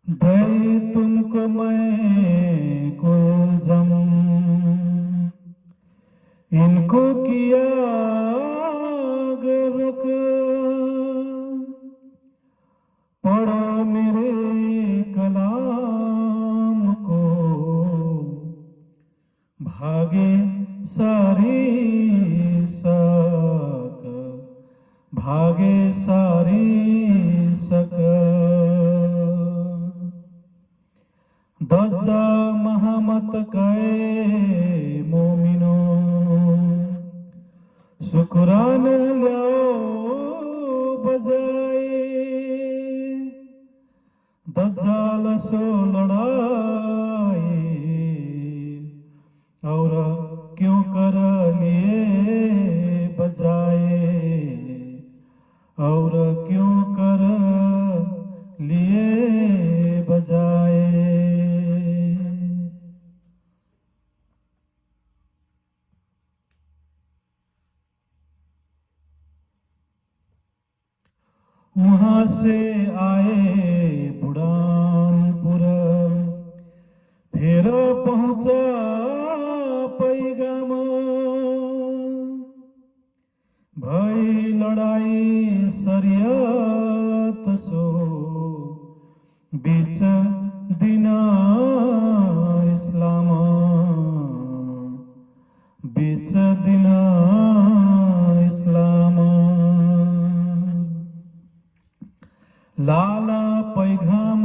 They तुमको मैं कुलझम, इनको किया गर्क, पढ़ो मेरे कलाम को, भागे सारी सक, भागे सारी सक। दज्जा महमत कए मोमिनो, शुक्रान ल्याओ बजाए, दज्जाल सो लड़ाए, और क्यों कर लिए बजाए, और क्यों कर लिए बजाए। वहां से आए बुढ़ानपुर, फिर पहुंचा पैगाम, भई लड़ाई शरीयत सो, बीच दिन इस्लाम, बीच दिन इस्लाम। लाला पैगाम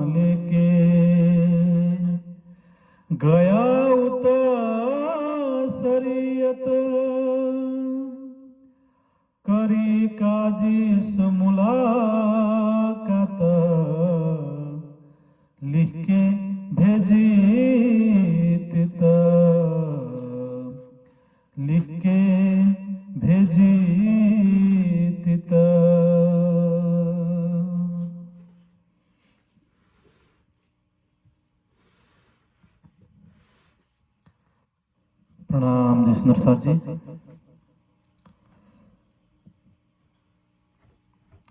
लेके गया उत शरीयत, करी काजी से मुलाकात, लिख के भेजी तित, लिख के भेजी तित। प्रणाम जी नरसाद जी।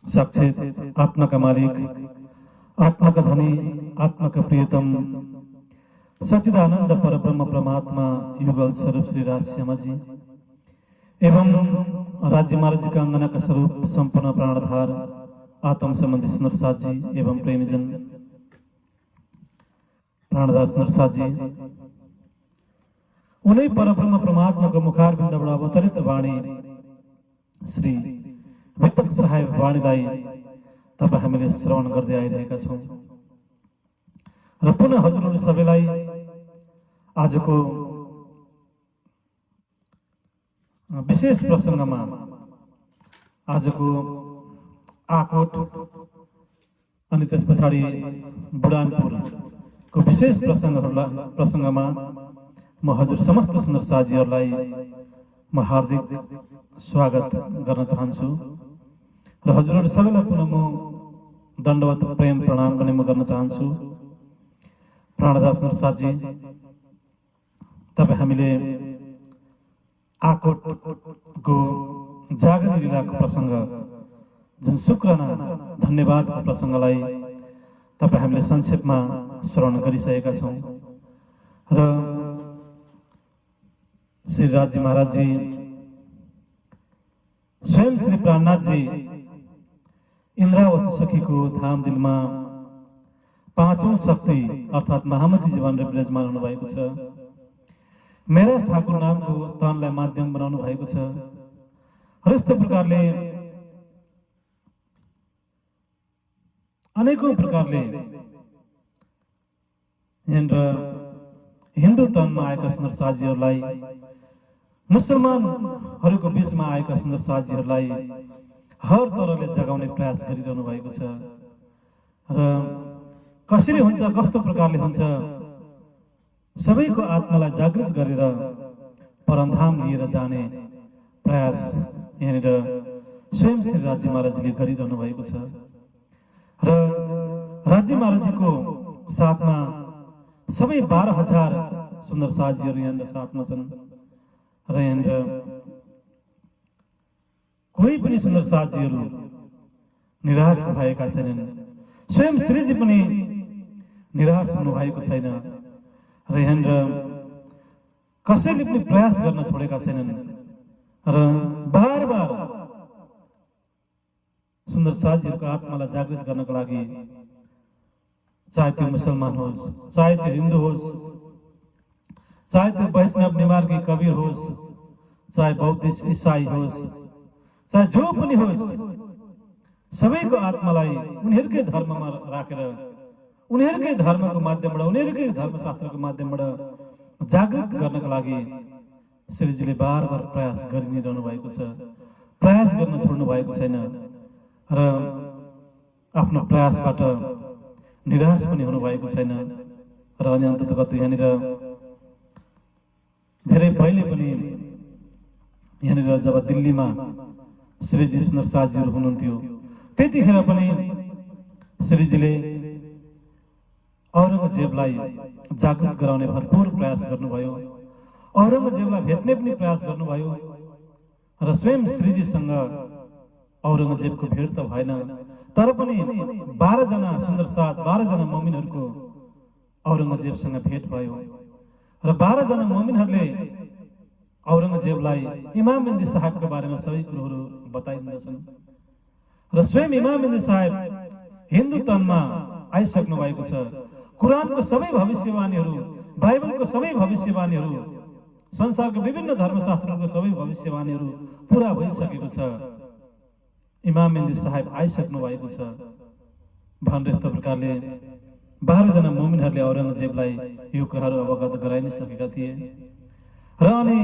साक्षात आत्मा का मालिक, आत्मा का धनी, आत्मा का प्रियतम, सच्चिदानंद परब्रह्म परमात्मा युगल स्वरूप श्री राजश्यामा जी एवं राज्य महाराज जी का अंगना का स्वरूप संपूर्ण प्राणधार आत्म संबंधी सुनरसाद जी एवं प्रेमीजन प्राणदास नरसाद जी, उन्हीं परब्रह्म परमात्मा को मुखारबिन्दबाट अवतरित वाणी श्री वितक साहेब वाणीलाई तपाईं हामीले श्रवण गर्दै आइरहेका छौं र पुनः हजुरहरू सबैलाई आजको विशेष प्रसंगमा, आजको आकोट अनि त्यस पछाडि बुढानपुरको विशेष प्रसंगमा म हजुर समस्त सुन्दर साथीहरूलाई म हार्दिक स्वागत गर्न चाहन्छु र हजुरहरू सबैलाई पुनः म दण्डवत प्रेम प्रणाम पनि म गर्न चाहन्छु। प्राणदास नरसादजी, तपाईं हामीले आकोटको जागरण लीलाको प्रसंग जुन शुक्रना धन्यवादको प्रसंगलाई तपाईं हामीले संक्षेपमा श्रवण गरिसकेका छौं र श्री राज्य महाराज जी स्वयं श्री प्राणनाथ जी इंद्रावती सखी को धाम दिलमा पांचौं शक्ति अर्थात महामती जी भनेर विराजमान हुनु भएको छ। मेरा ठाकुर नामको तनलाई माध्यम बनाउनु भएको छ र यस्तै प्रकारले अनेकौं प्रकारले हिन्दू तनमा आएका सुन्दर साजीहरूलाई, मुसलमानहरूको बीचमा आएका सुन्दर साजीहरूलाई हर तरहले जगाउने प्रयास गरिरहनु भएको छ र कसरी हुन्छ, कस्तो प्रकारले हुन्छ, सबैको आत्मालाई जागृत गरेर परमधाम लिएर जाने प्रयास यहाँनिर स्वयं श्री राज्य महाराजले गरिरहनु भएको छ र राज्य महाराजको साथमा सबै 12,000 सुन्दर साजीहरू यहाँनिर साथमा छन् र यहाँनिर कोही पनि सुन्दर साजीहरू निराश भएका छैनन्। स्वयं श्रीजी पनि निराश हुनुभएको छैन र यहाँनिर कसैले पनि प्रयास गर्न छोडेका छैनन् र बार बार सुन्दर साथीहरूको आत्मालाई जागृत गर्नको लागि चाहे त्यो मुसलमान होस्, चाहे त्यो हिन्दू होस्, चाहे त्यो वैष्णव निमार्गी कबीर होस्, चाहे बौद्धिस्ट ईसाई होस्, चाहे जो पनि होस्, सबैको आत्मालाई उनीहरूकै धर्ममा राखेर उनीहरूकै धर्मको माध्यमबाट उनीहरूकै धर्मशास्त्रको माध्यमबाट जागृत गर्नको लागि श्रीजीले बार बार प्रयास गरिरहनु भएको छ। प्रयास गर्न छोड्नु भएको छैन र आफ्नो प्रयासबाट निराश पनि हुनुभएको छैन र अनि अन्ततगत यहाँनिर धेरै पहिले पनि यहाँनिर जब दिल्लीमा श्रीजी सुन्दर साथजीहरू हुनुहुन्थ्यो त्यतिखेर पनि श्रीजीले औरंगजेबलाई जागृत गराउने भरपूर प्रयास गर्नुभयो, औरंगजेबलाई भेट्ने पनि प्रयास गर्नुभयो र स्वयं श्रीजीसँग औरंगजेबको भेट त भएन तर पनि 12 जना सुन्दर साथ 12 जना मुमिनहरूको औरंगजेबसँग भेट भयो र 12 जना मुमिनहरूले औरंगजेबलाई इमाम मेहदी साहबको बारेमा सबै कुरोहरू बताइदिन्छन् र स्वयं इमाम मेहदी साहब हिन्दू तनमा आइसक्नु भएको छ। कुरानको सबै भविष्यवाणीहरू, बाइबलको सबै भविष्यवाणीहरू, संसारको विभिन्न धर्मशास्त्रको सबै भविष्यवाणीहरू पूरा भइसकेको छ। इमाम मेहदी साहब आइसक्नु भएको छ भनेर यस्तो प्रकारले 12 जना मुमिनहरूले औरंगजेबलाई यो कुराहरू अवगत गराइ नै सकेका थिए र अनि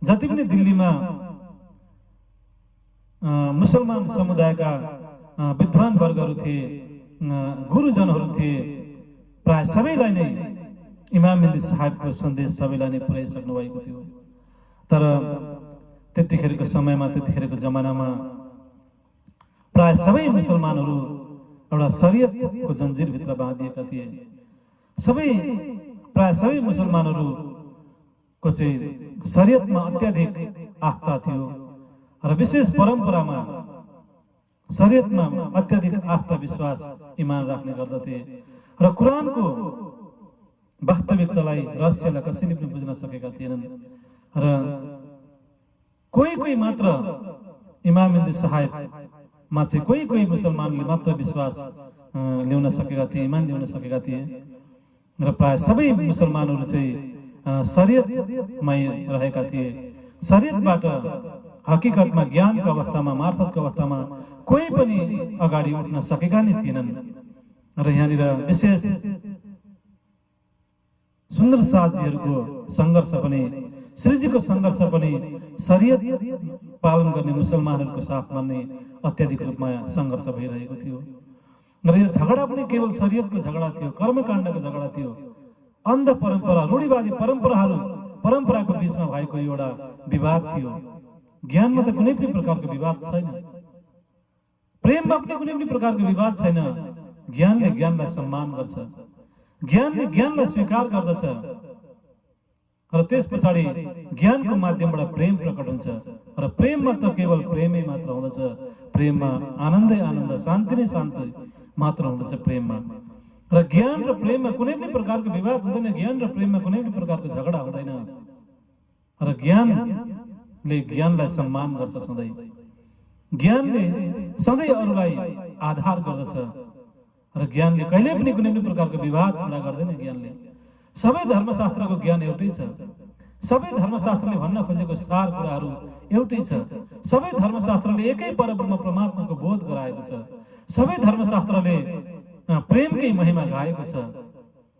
जति पनि दिल्लीमा मुसलमान समुदायका विद्वान वर्गहरू थिए, गुरुजनहरू थिए, प्राय सबैलाई नै इमाम मेहदी साहबको सन्देश सबैलाई नै पुर्याइसक्नु भएको थियो। तर त्यतिखेरको समयमा, त्यतिखेरको जमानामा प्राय सबै मुसलमानहरू एउटा शरीयतको जन्जिरभित्र बाँधिएका थिए। प्राय सबै मुसलमानहरूको चाहिँ शरीयतमा अत्याधिक आस्था थियो र विशेष परम्परामा शरीयतमा अत्याधिक आस्था विश्वास इमान राख्ने गर्दथे र कुरानको वास्तविकतालाई, रहस्यलाई कसैले पनि बुझ्न सकेका थिएनन् र कोही मात्र इमाम मेहदी साहबमा चाहिँ कोही मुसलमानले मात्र विश्वास ल्याउन सकेका थिए, इमान ल्याउन सकेका थिए र प्राय सबै मुसलमानहरू चाहिँ शरीयतमै रहेका थिए। शरीयतबाट हकीकतमा ज्ञानको अवस्थामा, मार्फतको अवस्थामा कोही पनि अगाडि उठ्न सकेका नै थिएनन् र यहाँनिर विशेष सुन्दर साथजीहरूको सङ्घर्ष पनि, श्रीजीको सङ्घर्ष पनि शरीयत पालन गर्ने मुसलमानहरूको साथमा नै अत्याधिक रूपमा सङ्घर्ष भइरहेको थियो र यो झगडा पनि केवल शरीयतको झगडा थियो, कर्मकाण्डको झगडा थियो। अन्ध परम्परा, रूढिवादी परम्पराको बीचमा भएको एउटा विवाद थियो। ज्ञानमा त कुनै पनि प्रकारको विवाद छैन, प्रेममा पनि कुनै पनि प्रकारको विवाद छैन। ज्ञानले ज्ञानलाई सम्मान गर्छ, ज्ञानले ज्ञानलाई स्वीकार गर्दछ र त्यस पछाडि ज्ञानको माध्यमबाट प्रेम प्रकट हुन्छ र प्रेममा त केवल प्रेमै मात्र हुँदछ। प्रेममा आनन्दै आनन्द, शान्ति नै शान्ति मात्र हुँदछ प्रेममा। र ज्ञान र प्रेममा कुनै पनि प्रकारको विवाद हुँदैन, ज्ञान र प्रेममा कुनै पनि प्रकारको झगडा हुँदैन र ज्ञानले ज्ञानलाई सम्मान गर्छ। ज्ञानले सधैँ अरूलाई आधार गर्दछ र ज्ञानले कहिले पनि कुनै पनि प्रकारको विवाद खडा गर्दैन। ज्ञानले सबै धर्मशास्त्रको ज्ञान एउटै छ, सबै धर्मशास्त्रले भन्न खोजेको सार कुराहरू एउटै छ। सबै धर्मशास्त्रले एकै परब्रह्म परमात्माको बोध गराएको छ। सबै धर्मशास्त्रले प्रेमकै महिमा गाएको छ।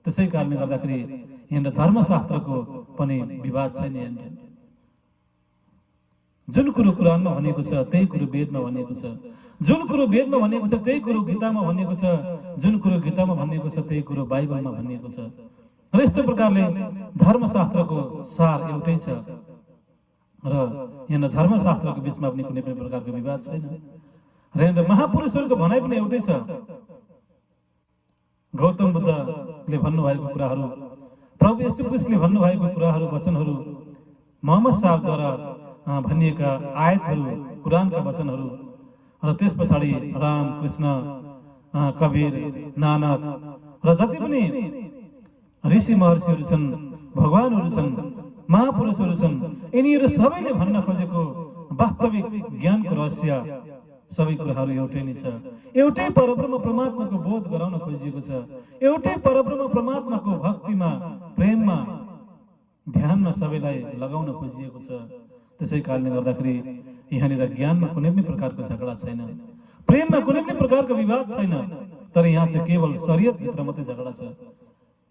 त्यसै कारणले गर्दाखेरि यहाँनिर धर्मशास्त्रको पनि विवाद छैन। यहाँनिर जुन कुरो कुरानमा भनिएको छ त्यही कुरो वेदमा भनिएको छ, जुन कुरो वेदमा भनिएको छ त्यही कुरो गीतामा भनिएको छ, जुन कुरो गीतामा भनिएको छ त्यही कुरो बाइबलमा भनिएको छ। र यस्तो प्रकारले धर्मशास्त्रको सार एउटै छ र यहाँ धर्मशास्त्रको बीचमा पनि कुनै पनि प्रकारको विवाद छैन। र यहाँ महापुरुषहरूको भनाइ पनि एउटै छ। गौतम बुद्धले भन्नुभएको कुराहरू, प्रभु येशू ख्रीष्टले भन्नुभएको कुराहरू, वचनहरू, मोहम्मद साहबद्वारा भनिएका आयतहरू, कुरानका वचनहरू र त्यस पछाडि राम, कृष्ण कबीर, नानक र जति पनि ऋषि महर्षिहरू छन्, भगवानहरू छन्, महापुरुषहरू छन्, यिनीहरू सबैले भन्न खोजेको वास्तविक ज्ञानको रहस्य सबै कुराहरू एउटै नै छ। एउटै परब्रह्म परमात्माको बोध गराउन खोजिएको छ। एउटै परब्रह्म परमात्माको भक्तिमा, प्रेममा, ध्यानमा सबैलाई लगाउन खोजिएको छ। त्यसै कारणले गर्दाखेरि यहाँनिर ज्ञानमा कुनै पनि प्रकारको झगडा छैन, प्रेममा कुनै पनि प्रकारको विवाद छैन। तर यहाँ चाहिँ केवल शरीयतभित्र मात्रै झगडा छ।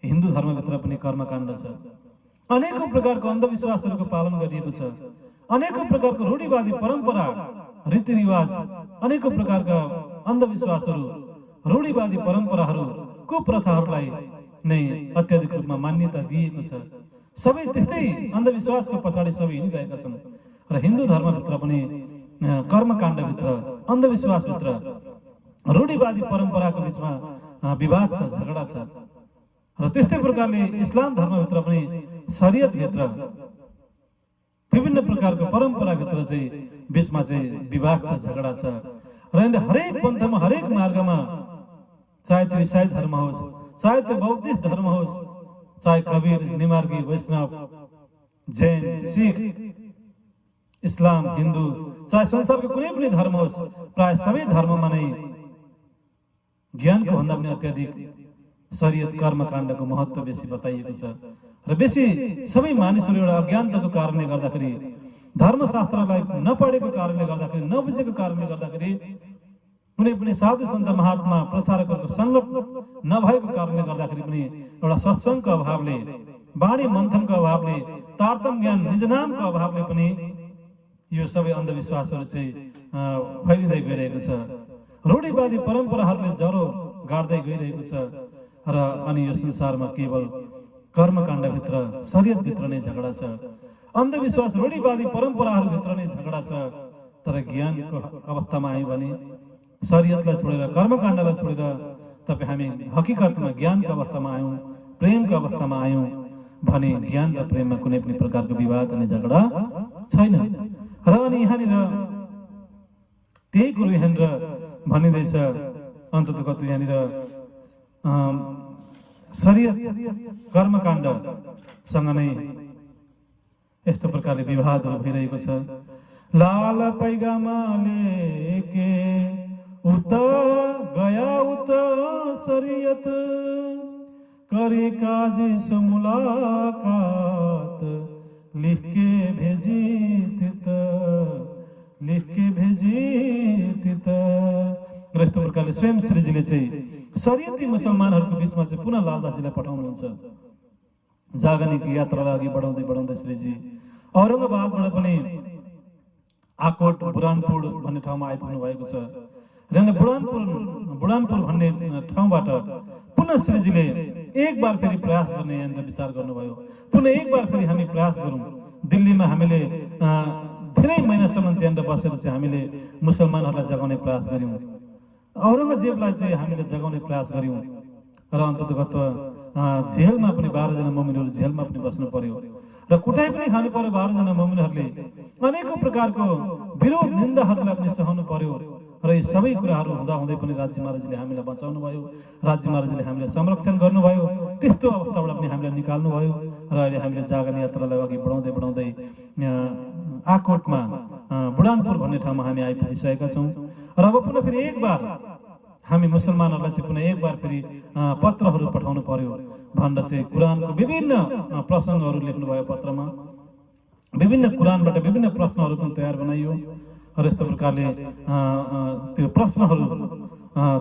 हिन्दू धर्मभित्र पनि कर्मकाण्ड छ, अनेकौं प्रकारको अन्धविश्वासहरूको पालन गरिएको छ, अनेकौं प्रकारको रूढिवादी परम्परा, रीतिरिवाज, अनेकौं प्रकारका अन्धविश्वासहरू, रूढिवादी परम्पराहरू, कुप्रथाहरूलाई नै अत्याधिक रूपमा मान्यता दिएको छ। सबै त्यस्तै अन्धविश्वासको पछाडि सबै हिँडिरहेका छन्। र हिन्दू धर्मभित्र पनि कर्मकाण्डभित्र, अन्धविश्वासभित्र, रूढिवादी परम्पराको बिचमा विवाद छ, झगडा छ। र त्यस्तै प्रकारले इस्लाम धर्मभित्र पनि शरीयतभित्र, विभिन्न प्रकारको परम्पराभित्र चाहिँ बिचमा चाहिँ विवाद छ, झगडा छ। र हरेक पन्थमा, हरेक मार्गमा, चाहे त्यो इसाई धर्म होस्, चाहे त्यो बौद्धिस्ट धर्म होस्, चाहे कबीर, निमार्गी, वैष्णव, जैन, सिख, इस्लाम, हिन्दू, चाहे संसारको कुनै पनि धर्म होस्, प्राय सबै धर्ममा नै ज्ञानको भन्दा पनि अत्याधिक शरीयत कर्मकाण्डको महत्त्व बेसी बताइएको छ। र बेसी सबै मानिसहरू एउटा अज्ञानताको कारणले गर्दाखेरि, धर्मशास्त्रलाई नपढेको कारणले गर्दाखेरि, नबुझेको कारणले गर्दाखेरि, कुनै पनि साधु सन्त महात्मा प्रचारकहरूको सङ्गत नभएको कारणले गर्दाखेरि पनि, एउटा सत्सङ्गको अभावले, वाणी मन्थनको अभावले, तारतम ज्ञान निजनामको अभावले पनि यो सबै अन्धविश्वासहरू चाहिँ फैलिँदै गइरहेको छ। रूढिवादी परम्पराहरूले जरो गाड्दै गइरहेको छ। र अनि यो संसारमा केवल कर्मकाण्डभित्र, शरीयतभित्र नै झगडा छ। अन्धविश्वास, रूढिवादी परम्पराहरूभित्र नै झगडा छ। तर ज्ञानको अवस्थामा आयो भने, शरीयतलाई छोडेर, कर्मकाण्डलाई छोडेर तपाईँ हामी हकीकतमा ज्ञानको अवस्थामा आयौँ, प्रेमको अवस्थामा आयौँ भने ज्ञान र प्रेममा कुनै पनि प्रकारको विवाद अनि झगडा छैन। र अनि यहाँनिर त्यही कुरो यहाँनिर भनिँदैछ। अन्ततः यहाँनिर शरीयत कर्मकाण्डसँग नै यस्तो प्रकारले विवादहरू भइरहेको छ। लाल पैगामा लेके उत गया उत शरीयत करे काजी से मुलाकात लिख के भेजी तित, लिख के भेजी तित। र यस्तो प्रकारले स्वयं श्रीजीले चाहिँ शरीयती मुसलमानहरूको बिचमा चाहिँ पुनः लालदासजीलाई पठाउनुहुन्छ। जागनिक यात्रालाई अघि बढाउँदै बढाउँदै श्रीजी औरङ्गाबादबाट पनि आकोट बुरानपुर भन्ने ठाउँमा आइपुग्नु भएको छ। र बुढानपुर भन्ने ठाउँबाट पुनः श्रीजीले एक बार फेरि प्रयास गर्ने यहाँनिर विचार गर्नुभयो। पुनः एक बार फेरि हामी प्रयास गरौँ। दिल्लीमा हामीले धेरै महिनासम्म त्यहाँनिर बसेर चाहिँ हामीले मुसलमानहरूलाई जगाउने प्रयास गऱ्यौँ। औरङ्गजेबलाई चाहिँ हामीले जगाउने प्रयास गऱ्यौँ। र अन्ततगत जेलमा पनि 12 जना मोमिनहरू जेलमा पनि बस्नु पर्यो र कुटाइ पनि खानु पर्यो। 12 जना मोमिनहरूले अनेकौं प्रकारको विरोध निन्दाहरूलाई पनि सहनु पर्यो। र यी सबै कुराहरू हुँदा हुँदै पनि राज्य महाराजले हामीलाई बचाउनु भयो, राज्य महाराजले हामीलाई संरक्षण गर्नुभयो। त्यस्तो अवस्थाबाट पनि हामीलाई निकाल्नु भयो। र अहिले हामीले जागरण यात्रालाई अघि बढाउँदै बढाउँदै आकोटमा बुढानपुर भन्ने ठाउँमा हामी आइपुगिसकेका छौँ। र अब पुनः फेरि एक बार हामी मुसलमानहरूलाई चाहिँ पुनः एक बार फेरि पत्रहरू पठाउनु पर्यो भनेर चाहिँ कुरानको विभिन्न प्रसङ्गहरू लेख्नुभयो पत्रमा। विभिन्न कुरानबाट विभिन्न प्रश्नहरू पनि तयार बनाइयो। र यस्तो प्रकारले त्यो प्रश्नहरू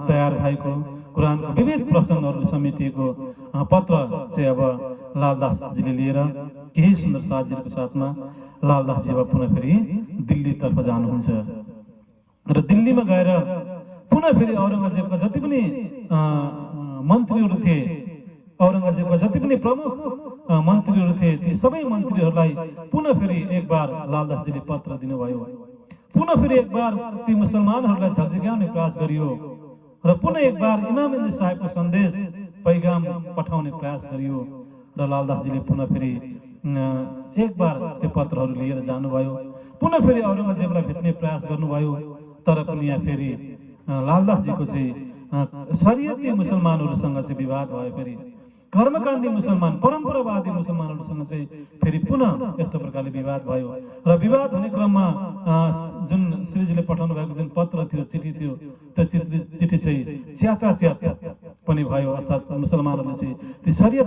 तयार भएको, कुरानको विविध प्रसङ्गहरू समेटिएको पत्र चाहिँ अब लालदासजीले लिएर केही सुन्दर साथीहरूको साथमा लालदासजी अब पुनः फेरि दिल्लीतर्फ जानुहुन्छ। र दिल्लीमा गएर पुनः फेरि औरङ्गजेबका जति पनि मन्त्रीहरू थिए, औरङ्गजेबका जति पनि प्रमुख मन्त्रीहरू थिए, ती सबै मन्त्रीहरूलाई पुनः फेरि एक बार लालदासजीले पत्र दिनुभयो। पुनः फेरि एक बार ती मुसलमानहरूलाई झकझक्याउने प्रयास गरियो। र पुनः एक बार इमामन्दी साहेबको सन्देश पैगाम पठाउने प्रयास गरियो। र लालदासजीले पुनः फेरि एक बार त्यो पत्रहरू लिएर जानुभयो। पुनः फेरि औरङ्गजेबलाई भेट्ने प्रयास गर्नुभयो। तर पनि यहाँ फेरि लालदासजीको चाहिँ शरीयती मुसलमानहरूसँग चाहिँ विवाद भयो। फेरि कर्मकाण्डी मुसलमान परम्परावादी मुसलमानहरूसँग चाहिँ फेरि पुनः यस्तो प्रकारले विवाद भयो। र विवाद हुने क्रममा जुन श्रीजीले पठाउनु भएको जुन पत्र थियो, चिठी थियो, त्यो चिठी चाहिँ च्याताच्यात पनि भयो। अर्थात् मुसलमानहरूले चाहिँ ती शरीयत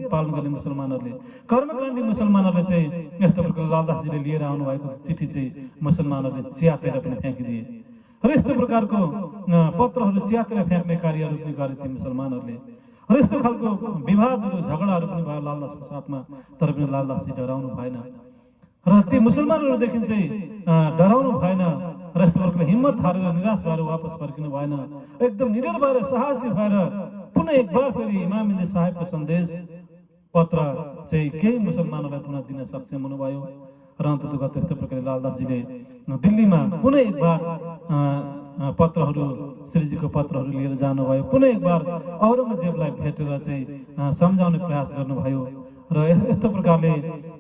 पालन गर्ने मुसलमानहरूले, कर्मकाण्डी मुसलमानहरूले चाहिँ यस्तो प्रकारले लालदासजीले लिएर आउनु भएको चिठी चाहिँ मुसलमानहरूले च्यातेर पनि फ्याँकिदिए। र यस्तो प्रकारको पत्रहरू च्यातेर फ्याँक्ने कार्यहरू पनि गरे ती मुसलमानहरूले। र यस्तो खालको विवादहरू झगडाहरू पनि भयो लालदासको साथमा। तर पनि लालदासजी डराउनु भएन र ती मुसलमानहरूदेखि चाहिँ डराउनु भएन र यस्तो प्रकारले हिम्मत हारेर निराश भएर वापस फर्किनु भएन। एकदम निडर भएर साहसी भएर पुनः एक बार फेरि इमाम मेहदी साहेबको सन्देश पत्र चाहिँ केही मुसलमानहरूलाई पुनः दिन सक्षम हुनुभयो। र अन्ततः त्यस्तो प्रकारले लालदासजीले दिल्लीमा पुनः एक बार पत्रहरू, श्रीजीको पत्रहरू लिएर जानुभयो। पुनः एक बार औरङ्गजेबलाई भेटेर चाहिँ सम्झाउने प्रयास गर्नुभयो। र यस्तो प्रकारले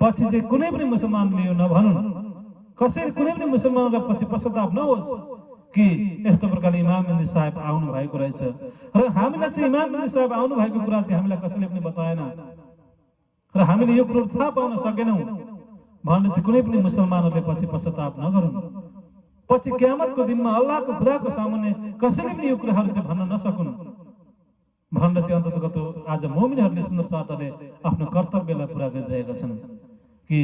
पछि चाहिँ कुनै पनि मुसलमानले यो नभनुन्, कसैले कुनै पनि मुसलमानलाई पछि पश्चाताप नहोस् कि यस्तो प्रकारले इमाम मेहदी साहेब आउनु भएको रहेछ। र हामीलाई चाहिँ इमाम मेहदी साहेब आउनु भएको कुरा चाहिँ हामीलाई कसैले पनि बताएन र हामीले यो कुरो थाहा पाउन सकेनौँ भनेर चाहिँ कुनै पनि मुसलमानहरूले पछि पश्चाताप नगरून्। पछि क्यामतको दिनमा अल्लाहको खुदाको सामुन्ने कसैले पनि यो कुराहरू चाहिँ भन्न नसकुन् भनेर चाहिँ अन्ततगत आज मोमिनहरूले सुन्दर साथहरूले आफ्नो कर्तव्यलाई पुरा गरिरहेका छन् कि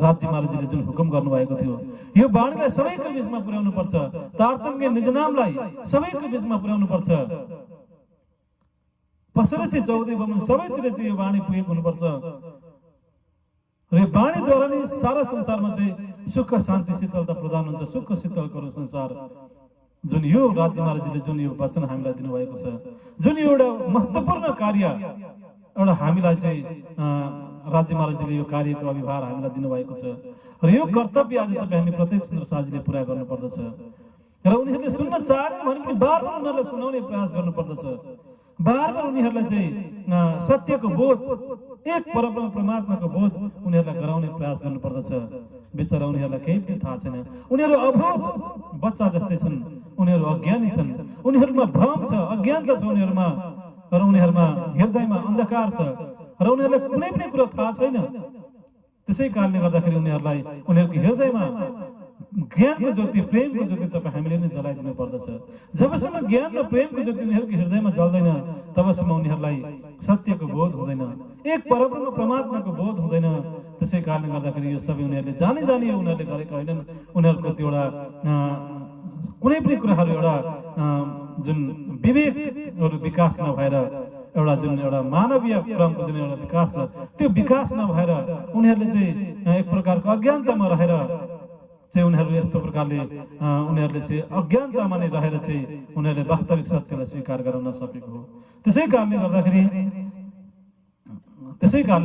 राज्य महाराजले जुन हुकुम गर्नुभएको थियो यो वाणीलाई सबैको बीचमा पुर्याउनु पर्छ, तारतम्य निजनामलाई सबैको बीचमा पुर्याउनु पर्छ। पसरसी चौधरी भवन सबैतिर चाहिँ यो वाणी पुगेको हुनुपर्छ र वाणीद्वारा नै सारा संसारमा चाहिँ सुख शान्ति शीतलता प्रदान हुन्छ। सुख शीतलको संसार जुन यो राज्य महाराजले जुन यो वचन हामीलाई दिनुभएको छ, जुन एउटा महत्त्वपूर्ण कार्य एउटा हामीलाई चाहिँ राज्य महाराजले यो कार्यको अभिभार हामीलाई दिनुभएको छ र यो कर्तव्य आज तपाईँ हामी प्रत्येक सुन्दर साथीले पुरा गर्नुपर्दछ। र उनीहरूले सुन्न चाहेन भने पनि बार बार उनीहरूलाई सुनाउने प्रयास गर्नुपर्दछ। बार बार उनीहरूलाई चाहिँ सत्यको बोध, एक परमात्माको बोध उनीहरूलाई गराउने प्रयास गर्नुपर्दछ। बिचरा उनीहरूलाई केही पनि थाहा छैन, उनीहरू अबोध बच्चा जस्तै छन्, उनीहरू अज्ञानी छन्, उनीहरूमा भ्रम छ, अज्ञानता छ उनीहरूमा र उनीहरूमा हृदयमा अन्धकार छ र उनीहरूलाई कुनै पनि कुरा थाहा छैन। त्यसै कारणले गर्दाखेरि उनीहरूको हृदयमा ज्ञानको ज्योति, प्रेमको ज्योति तपाईँ हामीले नै जलाइदिनु पर्दछ। जबसम्म ज्ञान र प्रेमको ज्योति उनीहरूको हृदयमा जल्दैन तबसम्म उनीहरूलाई सत्यको बोध हुँदैन, एक परब्रह्म परमात्माको बोध हुँदैन। त्यसै कारणले गर्दाखेरि यो सबै उनीहरूले जानी उनीहरूले गरेका होइनन्। उनीहरूको त्यो एउटा कुनै पनि कुराहरू एउटा जुन विवेकहरू विकास नभएर एउटा जुन एउटा मानवीय क्रमको जुन एउटा विकास छ त्यो विकास नभएर उनीहरूले चाहिँ एक प्रकारको अज्ञानतामा रहेर चाहिँ उनीहरू यस्तो प्रकारले उनीहरूले चाहिँ अज्ञानतामा नै रहेर चाहिँ उनीहरूले वास्तविक सत्यलाई स्वीकार गर्न नसकेको हो। त्यसै कारणले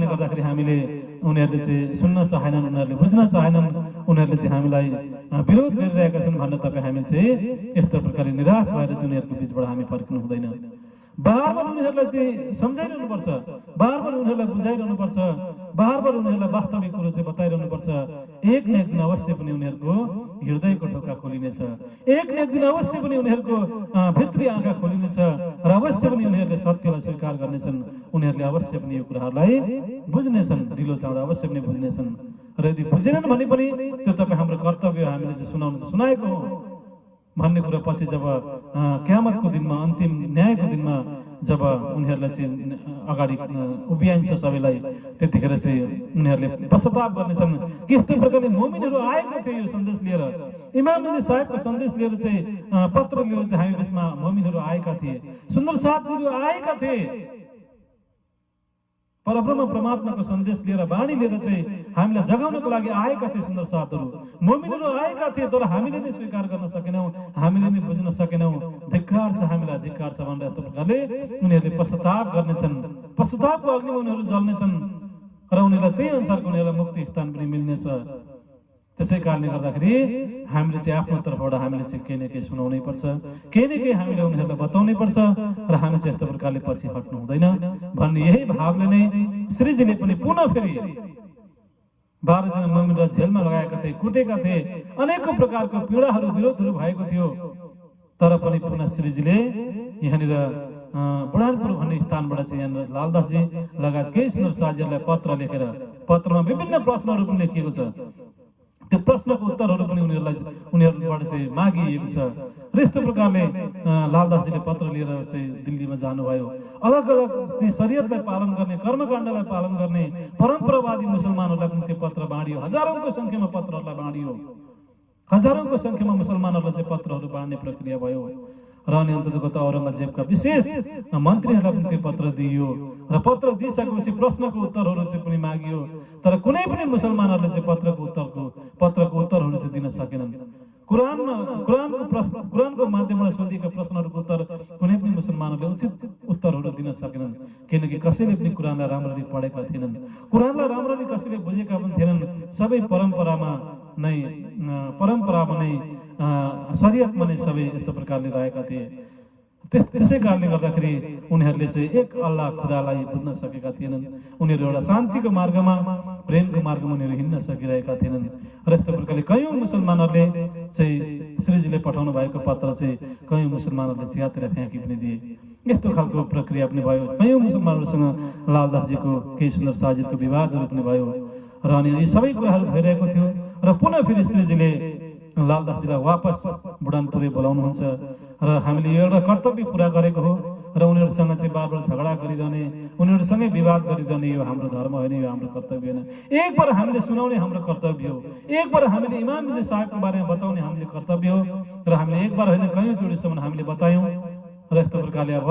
गर्दाखेरि हामीले उनीहरूले चाहिँ सुन्न चाहेनन्, उनीहरूले बुझ्न चाहेनन्, उनीहरूले चाहिँ हामीलाई विरोध गरिरहेका छन् भनेर तपाईँ हामी चाहिँ यस्तो प्रकारले निराश भएर चाहिँ उनीहरूको बिचबाट हामी फर्किनु हुँदैन। बार बार उनीहरूलाई चाहिँ सम्झाइरहनुपर्छ, बार बार उनीहरूलाई बुझाइरहनुपर्छ, बार बार उनीहरूलाई वास्तविक कुरो चाहिँ बताइरहनुपर्छ। एक न एक दिन अवश्य पनि उनीहरूको हृदयको ढोका खोलिनेछ, एक न एक दिन अवश्य पनि उनीहरूको भित्री आँखा खोलिनेछ र अवश्य पनि उनीहरूले सत्यलाई स्वीकार गर्नेछन्। उनीहरूले अवश्य पनि यो कुराहरूलाई बुझ्नेछन्, ढिलो चाँडो अवश्य पनि बुझ्नेछन्। र यदि बुझेनन् भने पनि त्यो तपाईँ हाम्रो कर्तव्य हामीले चाहिँ सुनाएको हो भन्ने कुरा पछि जब क्यामतको दिनमा, अन्तिम न्यायको दिनमा जब उनीहरूलाई चाहिँ अगाडि उभियाइन्छ सबैलाई, त्यतिखेर चाहिँ उनीहरूले पश्चाताप गर्नेछन् कि यस्तो प्रकारले मोमिनहरू आएको थिए यो सन्देश लिएर, इमाम मेहदी साहेबको सन्देश लिएर चाहिँ पत्र लिएर चाहिँ हामी बिचमा मोमिनहरू आएका थिए, सुन्दर साथीहरू आएका थिए, परब्रह्म परमात्माको सन्देश लिएर वाणी लिएर चाहिँ हामीलाई जगाउनको लागि आएका थिए। सुन्दर साथहरू मोमिनहरू आएका थिए, तर हामीले नै स्वीकार गर्न सकेनौँ, हामीले नै बुझ्न सकेनौँ। धिक्कार छ, हामीलाई धिक्कार छ भनेर यस्तो प्रकारले उनीहरूले पश्चाताप गर्नेछन्, पश्चातापको अग्निमा उनीहरू जल्नेछन् र उनीहरूलाई त्यही अनुसारको उनीहरूलाई मुक्ति स्थान पनि मिल्नेछ। त्यसै कारणले गर्दाखेरि हामीले चाहिँ आफ्नो तर्फबाट हामीले चाहिँ केही न केही सुनाउनै पर्छ, केही न केही हामीले उनीहरूलाई बताउनै पर्छ र हामी चाहिँ यस्तो प्रकारले पछि हट्नु हुँदैन भन्ने यही भावले नै श्रीजीले पनि पुनः फेरि 12 जना मोमिनलाई जेलमा लगाएका थिए, कुटेका थिए, अनेकौं प्रकारको पीडाहरू विरोधहरू भएको थियो। तर पनि पुनः श्रीजीले यहाँनिर बुढानपुर भन्ने स्थानबाट चाहिँ यहाँनिर लालदासजी लगायत केही सुन्दर साथीहरूलाई पत्र लेखेर पत्रमा विभिन्न प्रश्नहरू पनि लेखिएको छ। त्यो प्रश्नको उत्तरहरू पनि उनीहरूबाट चाहिँ मागिएको छ र यस्तो प्रकारले लालदासजीले पत्र लिएर चाहिँ दिल्लीमा जानुभयो। अलग अलग शरीयतलाई पालन गर्ने, कर्मकाण्डलाई पालन गर्ने परम्परावादी मुसलमानहरूलाई पनि त्यो पत्र बाँडियो। हजारौंको संख्यामा पत्रहरूलाई बाँडियो। हजारौंको संख्यामा मुसलमानहरूलाई चाहिँ पत्रहरू बाँड्ने प्रक्रिया भयो र अनि अन्ततगत औरङ्गजेबका विशेष मन्त्रीहरूलाई पनि त्यो पत्र दिइयो र पत्र दिइसकेपछि प्रश्नको उत्तरहरू चाहिँ पनि मागियो। तर कुनै पनि मुसलमानहरूले चाहिँ पत्रको उत्तरहरू चाहिँ दिन सकेनन्। कुरानको माध्यमबाट सोधिएका प्रश्नहरूको उत्तर कुनै पनि मुसलमानहरूले उचित उत्तरहरू दिन सकेनन्, किनकि कसैले पनि कुरानलाई राम्ररी पढेका थिएनन्, कुरानलाई राम्ररी कसैले बुझेका पनि थिएनन्। सबै परम्परामा नै शरीयतमा नै सबै यस्तो प्रकारले रहेका थिए। त्यसै कारणले गर्दाखेरि उनीहरूले चाहिँ एक अल्लाह खुदालाई बुझ्न सकेका थिएनन्। उनीहरू एउटा शान्तिको मार्गमा, प्रेमको मार्गमा उनीहरू हिँड्न सकिरहेका थिएनन्। र यस्तो प्रकारले कयौं मुसलमानहरूले चाहिँ श्रीजीले पठाउनु भएको पत्र चाहिँ कयौं मुसलमानहरूले च्यातेर फ्याँकी पनि दिए। यस्तो खालको प्रक्रिया पनि भयो। कयौं मुसलमानहरूसँग लालदासजीको केही सुन्दर साजिरको विवादहरू पनि भयो र अनि यी सबै कुराहरू भइरहेको थियो र पुनः फेरि श्रीजीले लालदासजीलाई वापस बुढानपुरै बोलाउनुहुन्छ र हामीले एउटा कर्तव्य पूरा गरेको हो र उनीहरूसँग चाहिँ बार बार झगडा गरिरहने, उनीहरूसँगै विवाद गरिरहने यो हाम्रो धर्म होइन, यो हाम्रो कर्तव्य होइन। एक बार हामीले सुनाउने हाम्रो कर्तव्य हो, एक बार हामीले इमाम बिन साहबको बारेमा बताउने हामीले कर्तव्य हो र हामीले एक बार होइन कयौं चोटिसम्म हामीले बतायौं र यस्तो प्रकारले अब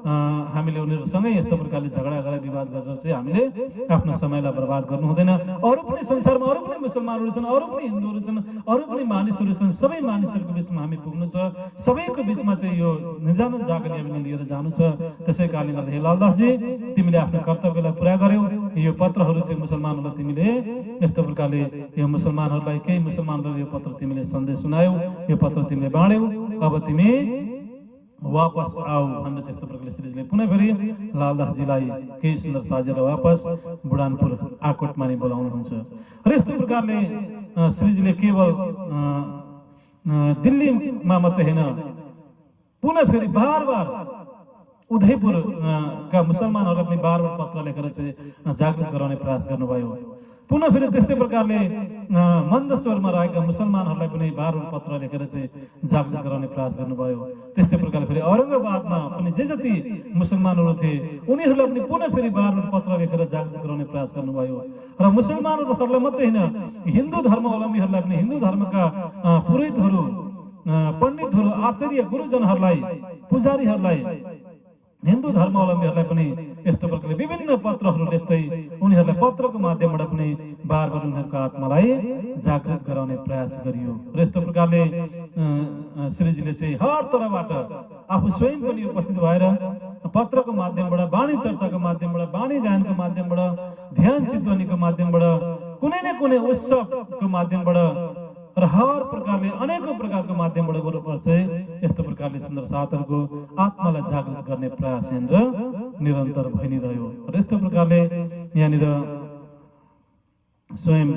हामीले उनीहरूसँगै यस्तो प्रकारले झगडा गरेर विवाद गरेर चाहिँ हामीले आफ्नो समयलाई बर्बाद गर्नु हुँदैन। अरू पनि संसारमा अरू पनि मुसलमानहरू छन्, अरू पनि हिन्दूहरू छन्, अरू पनि मानिसहरू छन्। सबै मानिसहरूको बिचमा हामी पुग्नु छ, सबैको बिचमा चाहिँ यो निजानन्द जागने हामीले लिएर जानु छ। त्यसै कारणले गर्दा हे लालदासजी, तिमीले आफ्नो कर्तव्यलाई पुरा गर्यौ। यो पत्रहरू चाहिँ मुसलमानहरूलाई तिमीले यस्तो प्रकारले यो मुसलमानहरूलाई, केही मुसलमानहरूलाई यो पत्र तिमीले सन्देश सुनायौ, यो पत्र तिमीले बाँड्यौ, अब तिमी वापस आऊ भन्ने चाहिँ यस्तो प्रकारले श्रीजीले पुनः फेरि लालदासजीलाई केही सुन्दर साजेर वापस बुढानपुर आकोटमा नै बोलाउनुहुन्छ। र यस्तो प्रकारले श्रीजीले केवल दिल्लीमा मात्रै होइन, पुनः फेरि बार बार उदयपुर का मुसलमानहरूलाई पनि बार बार पत्र लेखेर चाहिँ जागृत गराउने प्रयास गर्नुभयो। पुनः फेरि त्यस्तै प्रकारले मन्दस्वरमा रहेका मुसलमानहरूलाई पनि बार बार पत्र लेखेर चाहिँ जागृत गराउने प्रयास गर्नुभयो। त्यस्तै प्रकारले फेरि औरङ्गाबादमा पनि जे जति मुसलमानहरू थिए उनीहरूलाई पनि पुनः फेरि बार बार पत्र लेखेर जागृत गराउने प्रयास गर्नुभयो। र मुसलमानहरूलाई मात्रै होइन, हिन्दू धर्मावलम्बीहरूलाई पनि, हिन्दू धर्मका पुरोहितहरू, पण्डितहरू, आचार्य, गुरुजनहरूलाई, पुजारीहरूलाई, हिन्दू धर्मावलम्बीहरूलाई पनि यस्तो प्रकारले विभिन्न पत्रहरू लेख्दै उनीहरूलाई पत्रको माध्यमबाट पनि बार बार उनीहरूको आत्मालाई जागृत गराउने प्रयास गरियो। र यस्तो प्रकारले श्रीजीले चाहिँ हर तर्फबाट आफू स्वयं पनि उपस्थित भएर पत्रको माध्यमबाट, वाणी चर्चाको माध्यमबाट, वाणी गायनको माध्यमबाट, ध्यान चितवनीको माध्यमबाट, कुनै न कुनै उत्सवको माध्यमबाट र हर प्रकारले अनेकौं प्रकारको माध्यमबाट बरोबर चाहिँ यस्तो प्रकारले सुन्दर साथहरूको आत्मालाई जागृत गर्ने प्रयास यहाँनिर निरन्तर भइ नै रह्यो। र यस्तो प्रकारले यहाँनिर स्वयं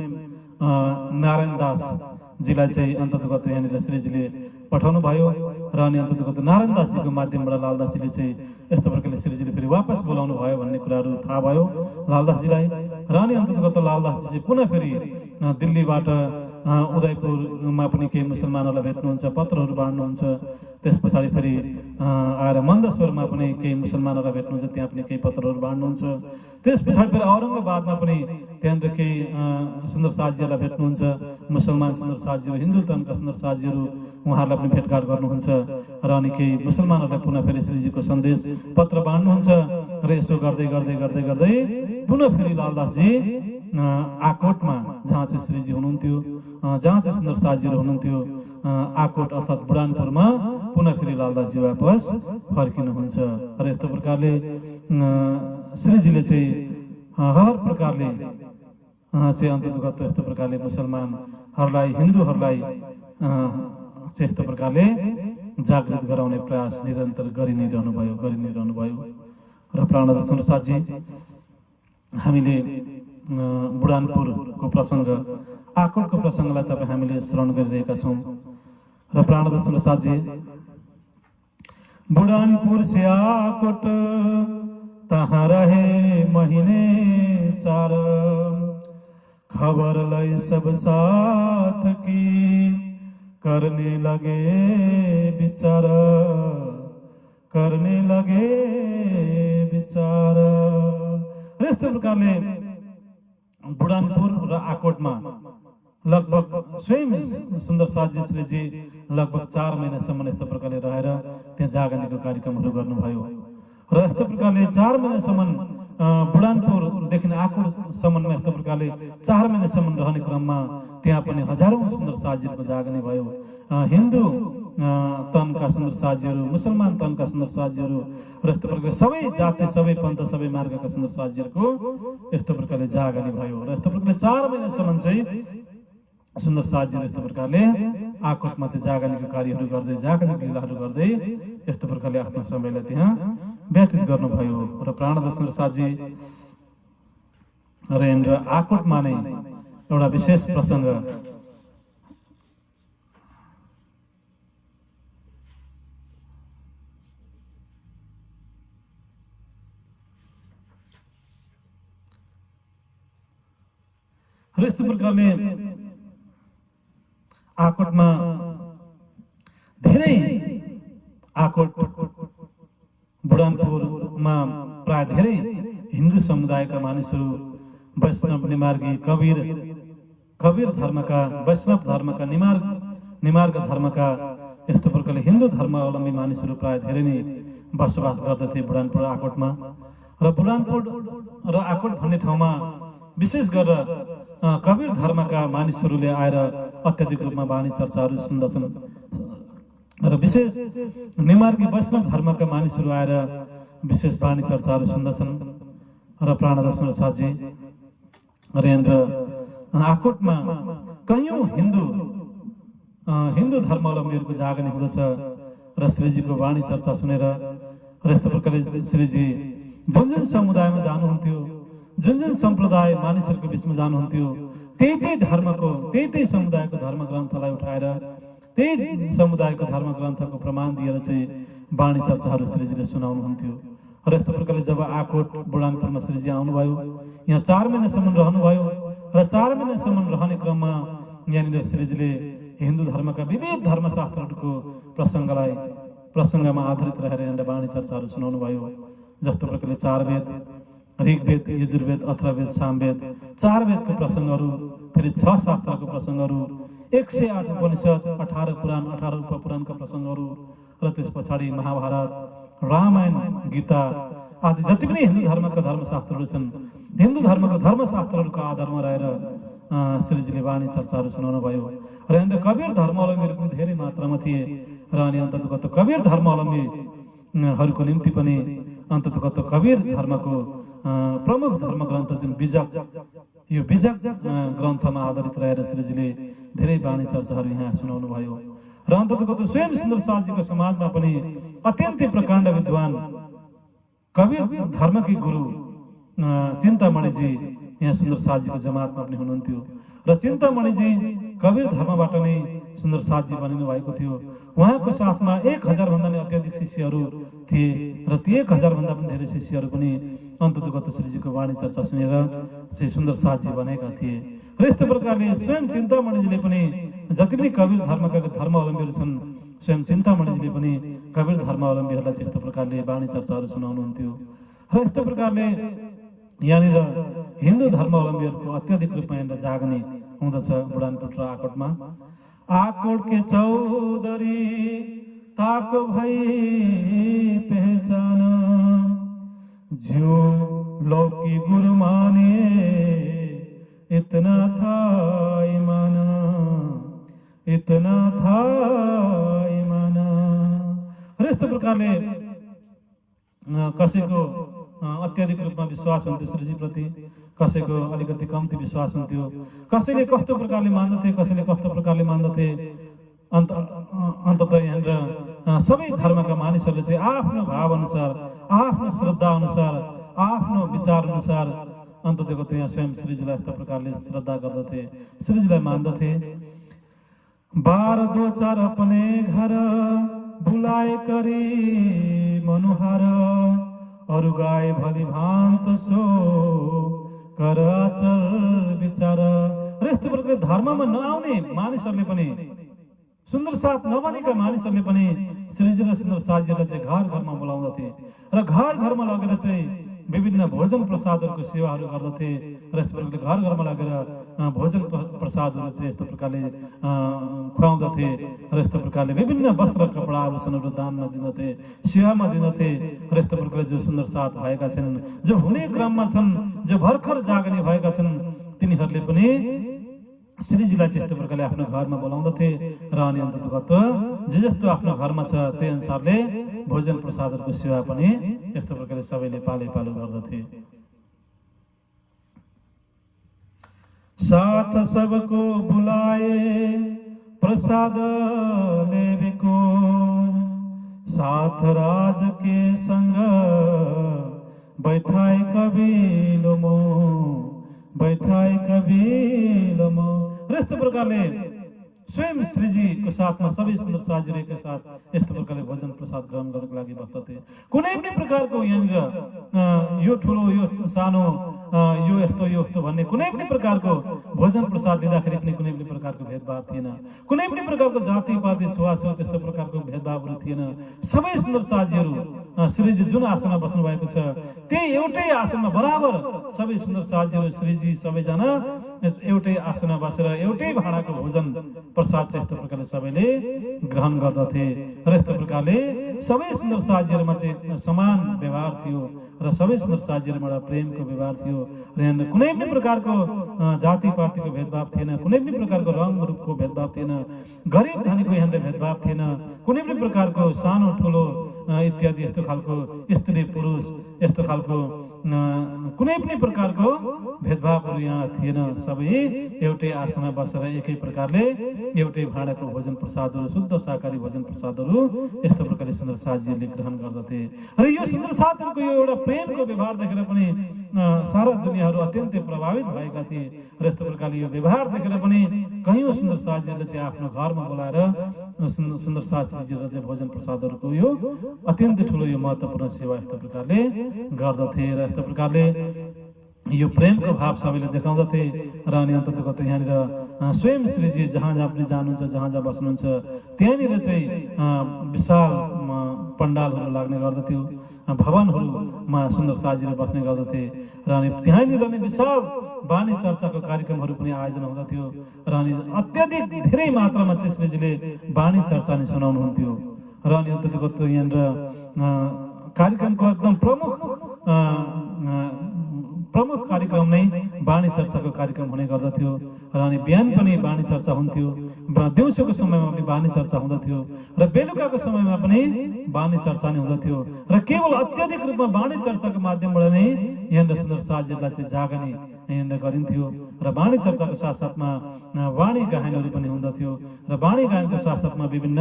नारायण दासजीलाई चाहिँ अन्ततगत यहाँनिर श्रीजीले पठाउनु भयो र अनि अन्ततगत नारायण दासजीको माध्यमबाट लालदासजीले चाहिँ यस्तो प्रकारले श्रीजीले फेरि वापस बोलाउनु भयो भन्ने कुराहरू थाहा भयो लालदासजीलाई। र अनि अन्ततगत लालदासजी चाहिँ पुनः फेरि दिल्लीबाट उदयपुरमा पनि केही मुसलमानहरूलाई भेट्नुहुन्छ, पत्रहरू बाँड्नुहुन्छ। त्यस पछाडि फेरि आएर मन्दस्वरमा पनि केही मुसलमानहरूलाई भेट्नुहुन्छ, त्यहाँ पनि केही पत्रहरू बाँड्नुहुन्छ। त्यस पछाडि फेरि औरङ्गाबादमा पनि त्यहाँनिर केही सुन्दर साथीहरूलाई भेट्नुहुन्छ, मुसलमान सुन्दर साथीहरू, हिन्दू धर्मका सुन्दर साथीहरू, उहाँहरूलाई पनि भेटघाट गर्नुहुन्छ। र अनि केही मुसलमानहरूलाई पुनः फेरि श्रीजीको सन्देश पत्र बाँड्नुहुन्छ। र यसो गर्दै गर्दै गर्दै गर्दै पुनः फेरि लालदासजी आकोटमा, जहाँ चाहिँ श्रीजी हुनुहुन्थ्यो, जहाँ चाहिँ सुन्दर साथीहरू हुनुहुन्थ्यो, आकोट अर्थात् बुढानपुरमा पुनः फेरि लालदासजी वापस फर्किनुहुन्छ। र यस्तो प्रकारले श्रीजीले चाहिँ हर प्रकारले चाहिँ अन्ततगत यस्तो प्रकारले मुसलमानहरूलाई, हिन्दूहरूलाई चाहिँ यस्तो प्रकारले जागृत गराउने प्रयास निरन्तर गरि नै रहनु भयो। र प्राणनाथ सुन्दर साथी, हामीले बुढानपुरको प्रसङ्ग, आकोटको प्रसङ्गलाई तपाईँ हामीले श्रवण गरिरहेका छौँ। र प्राणनाथ सुन्दर साथी, बुढ़ानपुर से आकोट तहाँ रहे महीने 4, खबर लई सब साथ की करने लगे विचार, करने लगे विचार। यस्तो प्रकारले बुढानपुर र आकोटमा लगभग स्वयं सुन्दर साथजी श्रीजी लगभग 4 महिनासम्म यस्तो प्रकारले रहेर त्यहाँ जागरणीको कार्यक्रमहरू गर्नुभयो र यस्तो प्रकारले 4 महिनासम्म बुढानपुरदेखि आकोटसम्ममा यस्तो प्रकारले 4 महिनासम्म रहने क्रममा त्यहाँ पनि हजारौं सुन्दर साथजीहरूको जागरणी भयो। हिन्दू तनका सुन्दर साथजीहरू, मुसलमान तनका सुन्दर साथजीहरू र यस्तो प्रकारले सबै जाति, सबै पन्थ, सबै मार्गका सुन्दर साथजीहरूको यस्तो प्रकारले जागरणी भयो र यस्तो प्रकारले 4 महिनासम्म चाहिँ सुन्दर साथजीले यस्तो प्रकारले आकोटमा चाहिँ जागरणीको कार्यहरू गर्दै, जागरणीको लीलाहरू गर्दै यस्तो प्रकारले आफ्नो समयलाई त्यहाँ व्यतीत गर्नुभयो र प्राणद सुन्दर साथजी र आकोटमा नै एउटा विशेष प्रसङ्ग र यस्तो प्रकारले आकोटमा धेरै आकोट बुढानपुरमा प्राय धेरै हिन्दू समुदायका मानिसहरू वैष्णव निमार्गी कबीर धर्मका, वैष्णव धर्मका, निमार्ग धर्मका यस्तो प्रकारले हिन्दू धर्मावलम्बी मानिसहरू प्राय धेरै नै बसोबास गर्दथे बुढानपुर आकोटमा र बुढानपुर र आकोट भन्ने ठाउँमा विशेष गरेर कबीर धर्मका मानिसहरूले आएर अत्याधिक रूपमा वाणी चर्चाहरू सुन्दछन् र विशेष निमार्गी वैष्णव धर्मका मानिसहरू आएर विशेष वाणी चर्चाहरू सुन्दछन् र प्राणद सुन्दर साथजी र यहाँनिर आकोटमा कयौं हिन्दू धर्मावलम्बीहरूको जागरणी हुँदछ र श्रीजीको वाणी चर्चा सुनेर र यस्तो प्रकारले श्रीजी जुन समुदायमा जानुहुन्थ्यो, जुन सम्प्रदाय मानिसहरूको बिचमा जानुहुन्थ्यो, त्यही धर्मको, त्यही समुदायको धर्म ग्रन्थलाई उठाएर त्यही समुदायको धर्म ग्रन्थको प्रमाण दिएर चाहिँ वाणी चर्चाहरू श्रीजीले सुनाउनुहुन्थ्यो र यस्तो प्रकारले जब आकोट बुढानपुरमा श्रीजी आउनुभयो, यहाँ 4 महिनासम्म रहनुभयो र 4 महिनासम्म रहने क्रममा यहाँनिर श्रीजीले हिन्दू धर्मका विविध धर्मशास्त्रहरूको प्रसङ्गमा आधारित रहेर यहाँनिर वाणी चर्चाहरू सुनाउनु भयो। जस्तो प्रकारले 4 वेद, ऋग्वेद, यजुर्वेद, अथर्ववेद, सामवेद, 4 वेदको प्रसङ्गहरू, फेरि 6 शास्त्रको प्रसङ्गहरू, 108 उपनिषद, 18 पुराण, 18 उपपुराणका प्रसङ्गहरू र त्यस पछाडि महाभारत, रामायण, गीता आदि जति पनि हिन्दू धर्मका धर्मशास्त्रहरू छन्, हिन्दू धर्मका धर्मशास्त्रहरूको आधारमा रहेर श्रीजीले वाणी चर्चाहरू सुनाउनु भयो र यहाँनिर कबीर धर्मावलम्बीहरू पनि धेरै मात्रामा थिए र अनि अन्ततगत कबीर धर्मावलम्बीहरूको निम्ति पनि अन्ततगत कबीर धर्मको प्रमुख धर्म ग्रन्थ जुन बीजक, यो बीजक ग्रन्थमा आधारित रहेर श्रीजीले धेरै वाणी चर्चाहरू यहाँ सुनाउनु भयो र अन्ततगत स्वयं सुन्दर साथजीको समाजमा पनि अत्यन्तै प्रकाण्ड विद्वान कबीर धर्मकी गुरु चिन्तामणिजी यहाँ सुन्दर साथजीको जमातमा पनि हुनुहुन्थ्यो र चिन्तामणिजी कबीर धर्मबाट नै सुन्दर साथजी बनिनु भएको थियो। उहाँको साथमा 1000 भन्दा नै अत्याधिक शिष्यहरू थिए र ती 1000 भन्दा पनि धेरै शिष्यहरू पनि अन्ततगत श्रीजीको वाणी चर्चा सुनेर चाहिँ सुन्दर साथजी बनेका थिए र यस्तो प्रकारले स्वयं चिन्तामणिजीले पनि जति पनि कबीर धर्मका धर्मावलम्बीहरू छन्, स्वयं चिन्तामणिजीले पनि कबीर धर्मावलम्बीहरूलाई चाहिँ यस्तो प्रकारले वाणी चर्चाहरू सुनाउनुहुन्थ्यो र यस्तो प्रकारले यहाँनिर हिन्दू धर्मावलम्बीहरूको अत्याधिक रूपमा यहाँनिर जागरणी हुँदछ बुढानपुर र आकोटमा। आकोट के चौधरी ताक भई पहचान, जो लौकी गुरु माने इतना था ईमान, इतना था ईमान। र यस्तो प्रकारले कसैको अत्याधिक रूपमा विश्वास हुन्थ्यो श्रीजीप्रति, कसैको अलिकति कम्ती विश्वास हुन्थ्यो, कसैले कस्तो प्रकारले मान्दथे, कसैले कस्तो प्रकारले मान्दथे। अन्ततः यहाँनिर सबै धर्मका मानिसहरूले चाहिँ आफ्नो भाव अनुसार, आफ्नो श्रद्धा अनुसार, आफ्नो विचार अनुसार अन्ततः यहाँ स्वयं श्रीजीलाई यस्तो प्रकारले श्रद्धा गर्दथे, श्रीजीलाई मान्दथे। 12 2 4 अपने घर बुलाए करी मनुहार अरु गाए भली भान्त सो कर आचर विचार। र यस्तो प्रकारले धर्ममा नआउने मानिसहरूले पनि, सुन्दर साथ नबनेका मानिसहरूले पनि श्रीजी र सुन्दर साथीहरूलाई चाहिँ घर घरमा बोलाउँदथे र घर घरमा लगेर चाहिँ विभिन्न भोजन प्रसादहरूको सेवाहरू गर्दथे र यस्तो प्रकारले घर घरमा लगेर भोजन प्रसादहरू चाहिँ यस्तो प्रकारले खुवाउँदथे र यस्तो प्रकारले विभिन्न वस्त्र कपडा आभूषणहरू दानमा दिँदथे, सेवामा दिँदथे र यस्तो प्रकारले जो सुन्दर साथ भएका छन्, जो हुने क्रममा छन्, जो भर्खर जागने भएका छन्, तिनीहरूले पनि श्रीजीलाई चाहिँ यस्तो प्रकारले आफ्नो घरमा बोलाउँदथे र अनि अन्ततगत जे जस्तो आफ्नो घरमा छ त्यही अनुसारले भोजन प्रसादहरूको सेवा पनि यस्तो प्रकारले सबैले पाले पालो गर्दथे। साथ सबको बुलाए प्रसाद लेबेको साथ राज के संग बैठाए कबिलो मो बैठाए कबिलो मो। र यस्तो प्रकारले स्वयं श्रीजीको साथमा सबै सुन्दर साथीहरूको साथ यस्तो प्रकारले भोजन प्रसाद ग्रहण गर्नको लागि बस्दथे। कुनै पनि प्रकारको यहाँनिर यो ठुलो यो सानो यो यस्तो भन्ने कुनै पनि प्रकारको भोजन प्रसाद लिँदाखेरि पनि कुनै पनि प्रकारको भेदभाव थिएन, कुनै पनि प्रकारको जातिपाती छुवाछुत त्यस्तो प्रकारको भेदभावहरू थिएन। सबै सुन्दर साथीहरू श्रीजी जुन आसनमा बस्नु भएको छ त्यही एउटै आसनमा बराबर सबै सुन्दर साथीहरू श्रीजी सबैजना एउटै आसनमा बसेर एउटै भाँडाको भोजन प्रसाद चाहिँ यस्तो प्रकारले सबैले ग्रहण गर्दथे र यस्तो प्रकारले सबै सुन्दर साथीहरूमा चाहिँ समान व्यवहार थियो र सबै सुन्दर साथीहरूमा एउटा प्रेमको व्यवहार थियो र यहाँ कुनै पनि प्रकारको जातिपातीको भेदभाव थिएन, कुनै पनि प्रकारको रङ रूपको भेदभाव थिएन, गरिब धनीको यहाँनिर भेदभाव थिएन, कुनै पनि प्रकारको सानो ठुलो इत्यादि यस्तो खालको स्त्री पुरुष यस्तो खालको कुनै पनि प्रकारको भेदभावहरू यहाँ थिएन। सबै एउटै आसनमा बसेर एकै प्रकारले एउटै भाँडाको भोजन प्रसादहरू शुद्ध शाकाहारी भोजन प्रसादहरू यस्तो प्रकारले सुन्दर साथीहरूले ग्रहण गर्दथे र यो सुन्दर साथीहरूको यो एउटा प्रेमको व्यवहार देखेर पनि सारा दुनियाँहरू अत्यन्तै प्रभावित भएका थिए र यस्तो प्रकारले यो व्यवहार देखेर पनि कयौँ सुन्दर साथीहरूले चाहिँ आफ्नो घरमा बोलाएर सुन्दर साथीहरूलाई चाहिँ भोजन प्रसादहरूको यो अत्यन्तै ठुलो यो महत्त्वपूर्ण सेवा यस्तो प्रकारले गर्दथे र यस्तो प्रकारले यो प्रेमको भाव सबैले देखाउँदथे र अनि अन्ततगत यहाँनिर स्वयं श्रीजी जहाँ जहाँ पनि जानुहुन्छ, जहाँ जहाँ बस्नुहुन्छ त्यहाँनिर चाहिँ विशाल पण्डालहरू लाग्ने गर्दथ्यो, भवनहरूमा सुन्दर साथीहरू बस्ने गर्दथे र अनि त्यहाँनिर नै विशाल वाणी चर्चाको कार्यक्रमहरू पनि आयोजना हुँदथ्यो र अनि अत्याधिक धेरै मात्रामा चाहिँ श्रीजीले वाणी चर्चा नै सुनाउनुहुन्थ्यो र अनि अन्ततगत यहाँनिर कार्यक्रमको एकदम प्रमुख कार्यक्रम नै वाणी चर्चाको कार्यक्रम हुने गर्दथ्यो र अनि बिहान पनि वाणी चर्चा हुन्थ्यो, दिउँसोको समयमा पनि वाणी चर्चा हुँदथ्यो र बेलुकाको समयमा पनि वाणी चर्चा नै हुँदथ्यो र केवल अत्याधिक रूपमा वाणी चर्चाको माध्यमबाट नै यहाँनिर सुन्दर साथीहरूलाई चाहिँ जागने यहाँनिर गरिन्थ्यो र वाणी चर्चाको साथसाथमा वाणी गायनहरू पनि हुँदथ्यो र वाणी गायनको साथसाथमा विभिन्न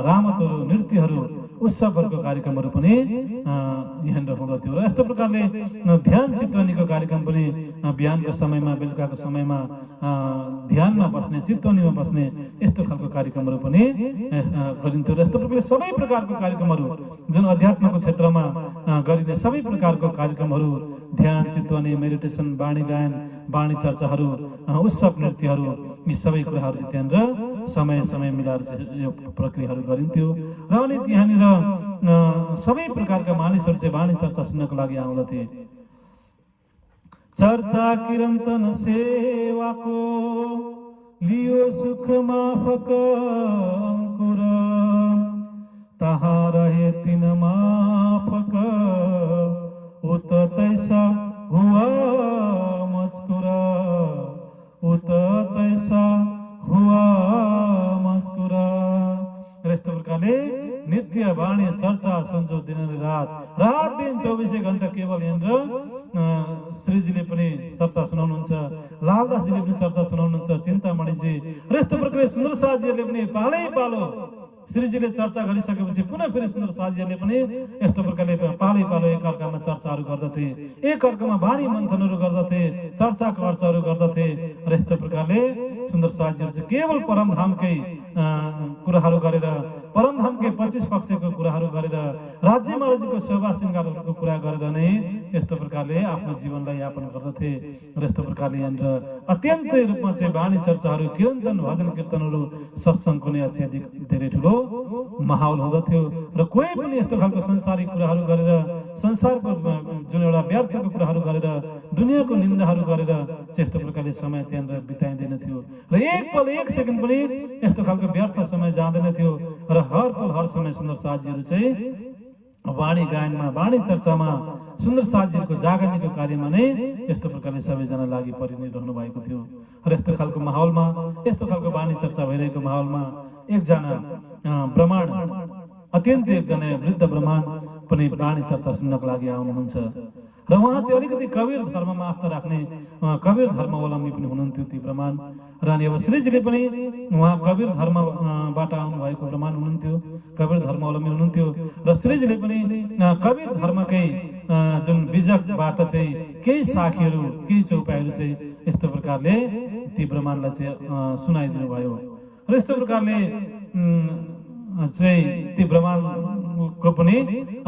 रामतहरू नृत्यहरू उत्सवहरूको कार्यक्रमहरू पनि यहाँनिर हुँदथ्यो र यस्तो प्रकारले ध्यान चितवनीको कार्यक्रम पनि बिहानको समयमा बेलुकाको समयमा ध्यानमा बस्ने चितवनीमा बस्ने यस्तो खालको कार्यक्रमहरू पनि गरिन्थ्यो र यस्तो प्रकारले सबै प्रकारको कार्यक्रमहरू जुन अध्यात्मको क्षेत्रमा गरिने सबै प्रकारको कार्यक्रमहरू ध्यान चितवनी मेडिटेसन वाणी गायन वाणी चर्चाहरू उत्सव नृत्यहरू यी सबै कुराहरू चाहिँ त्यहाँनिर समय समय मिलाएर यो प्रक्रियाहरू गरिन्थ्यो र अनि त्यहाँनिर सबै प्रकारका मानिसहरू चाहिँ वाणी चर्चा सुन्नको लागि आउँदथे। चर्चा किरन्तन सेवाको लियो सुख माफक अंकुर तहाँ रहे तिन माफक उत तैसा हुआ मस्कुरा उत तैसा हुआ मस्कुरा। यस्तो प्रकारले नित्य वाणी चर्चा सुन्छौ दिन रात दिन 24 घण्टा केवल यहाँनिर श्रीजीले पनि चर्चा सुनाउनुहुन्छ, लालदासजीले पनि चर्चा सुनाउनुहुन्छ, चिन्तामणिजी र यस्तो प्रकारले सुन्दर साथीहरूले पनि पालै पालो श्रीजीले चर्चा गरिसकेपछि पुनः फेरि सुन्दर साथीहरूले पनि यस्तो प्रकारले पालै पालो एकअर्कामा चर्चाहरू गर्दथे, एकअर्कामा वाणी मन्थनहरू गर्दथे, चर्चाको अर्चाहरू गर्दथे र यस्तो प्रकारले सुन्दर साथीहरू चाहिँ केवल परमधामकै कुराहरू गरेर परमधामकै 25 पक्षको कुराहरू गरेर राज्य महाराजको सेवा श्रृङ्गारहरूको कुरा गरेर नै यस्तो प्रकारले आफ्नो जीवनलाई यापन गर्दथे र यस्तो प्रकारले यहाँनिर अत्यन्तै रूपमा चाहिँ वाणी चर्चाहरू कीर्तन भजन कीर्तनहरू सत्सङ्गको नै अत्याधिक धेरै ठुलो माहौल हुँदथ्यो र कोही पनि यस्तो खालको संसारिक कुराहरू गरेर संसारको जुन एउटा व्यर्थको कुराहरू गरेर दुनियाँको निन्दाहरू गरेर यस्तो प्रकारले समय त्यहाँनिर बिताइँदैन थियो र एक पल एक सेकेन्ड पनि यस्तो खालको व्यर्थ समय जाँदैन थियो र हर पल हर समय सुन्दर साजीहरू चाहिँ वाणी गायनमा वाणी चर्चामा सुन्दर साजीहरूको जागरणीको कार्यमा नै यस्तो प्रकारले सबैजना लागि परि नै रहनु भएको थियो र यस्तो खालको माहौलमा यस्तो खालको वाणी चर्चा भइरहेको माहौलमा एकजना ब्राह्मण अत्यन्तै एकजना वृद्ध ब्राह्मण पनि वाणी चर्चा सुन्नको लागि आउनुहुन्छ र उहाँ चाहिँ अलिकति कबीर धर्ममा आस्था राख्ने कबीर धर्मावलम्बी पनि हुनुहुन्थ्यो ती ब्राह्मण र अनि अब श्रीजीले पनि उहाँ कबीर धर्मबाट आउनुभएको ब्राह्मण हुनुहुन्थ्यो कबीर धर्मावलम्बी हुनुहुन्थ्यो र श्रीजीले पनि कबीर धर्मकै जुन बीजकबाट चाहिँ केही साखीहरू केही चौपाईहरू चाहिँ यस्तो प्रकारले ती ब्राह्मणलाई चाहिँ सुनाइदिनु भयो र यस्तो प्रकारले चाहिँ ती ब्राह्मणको पनि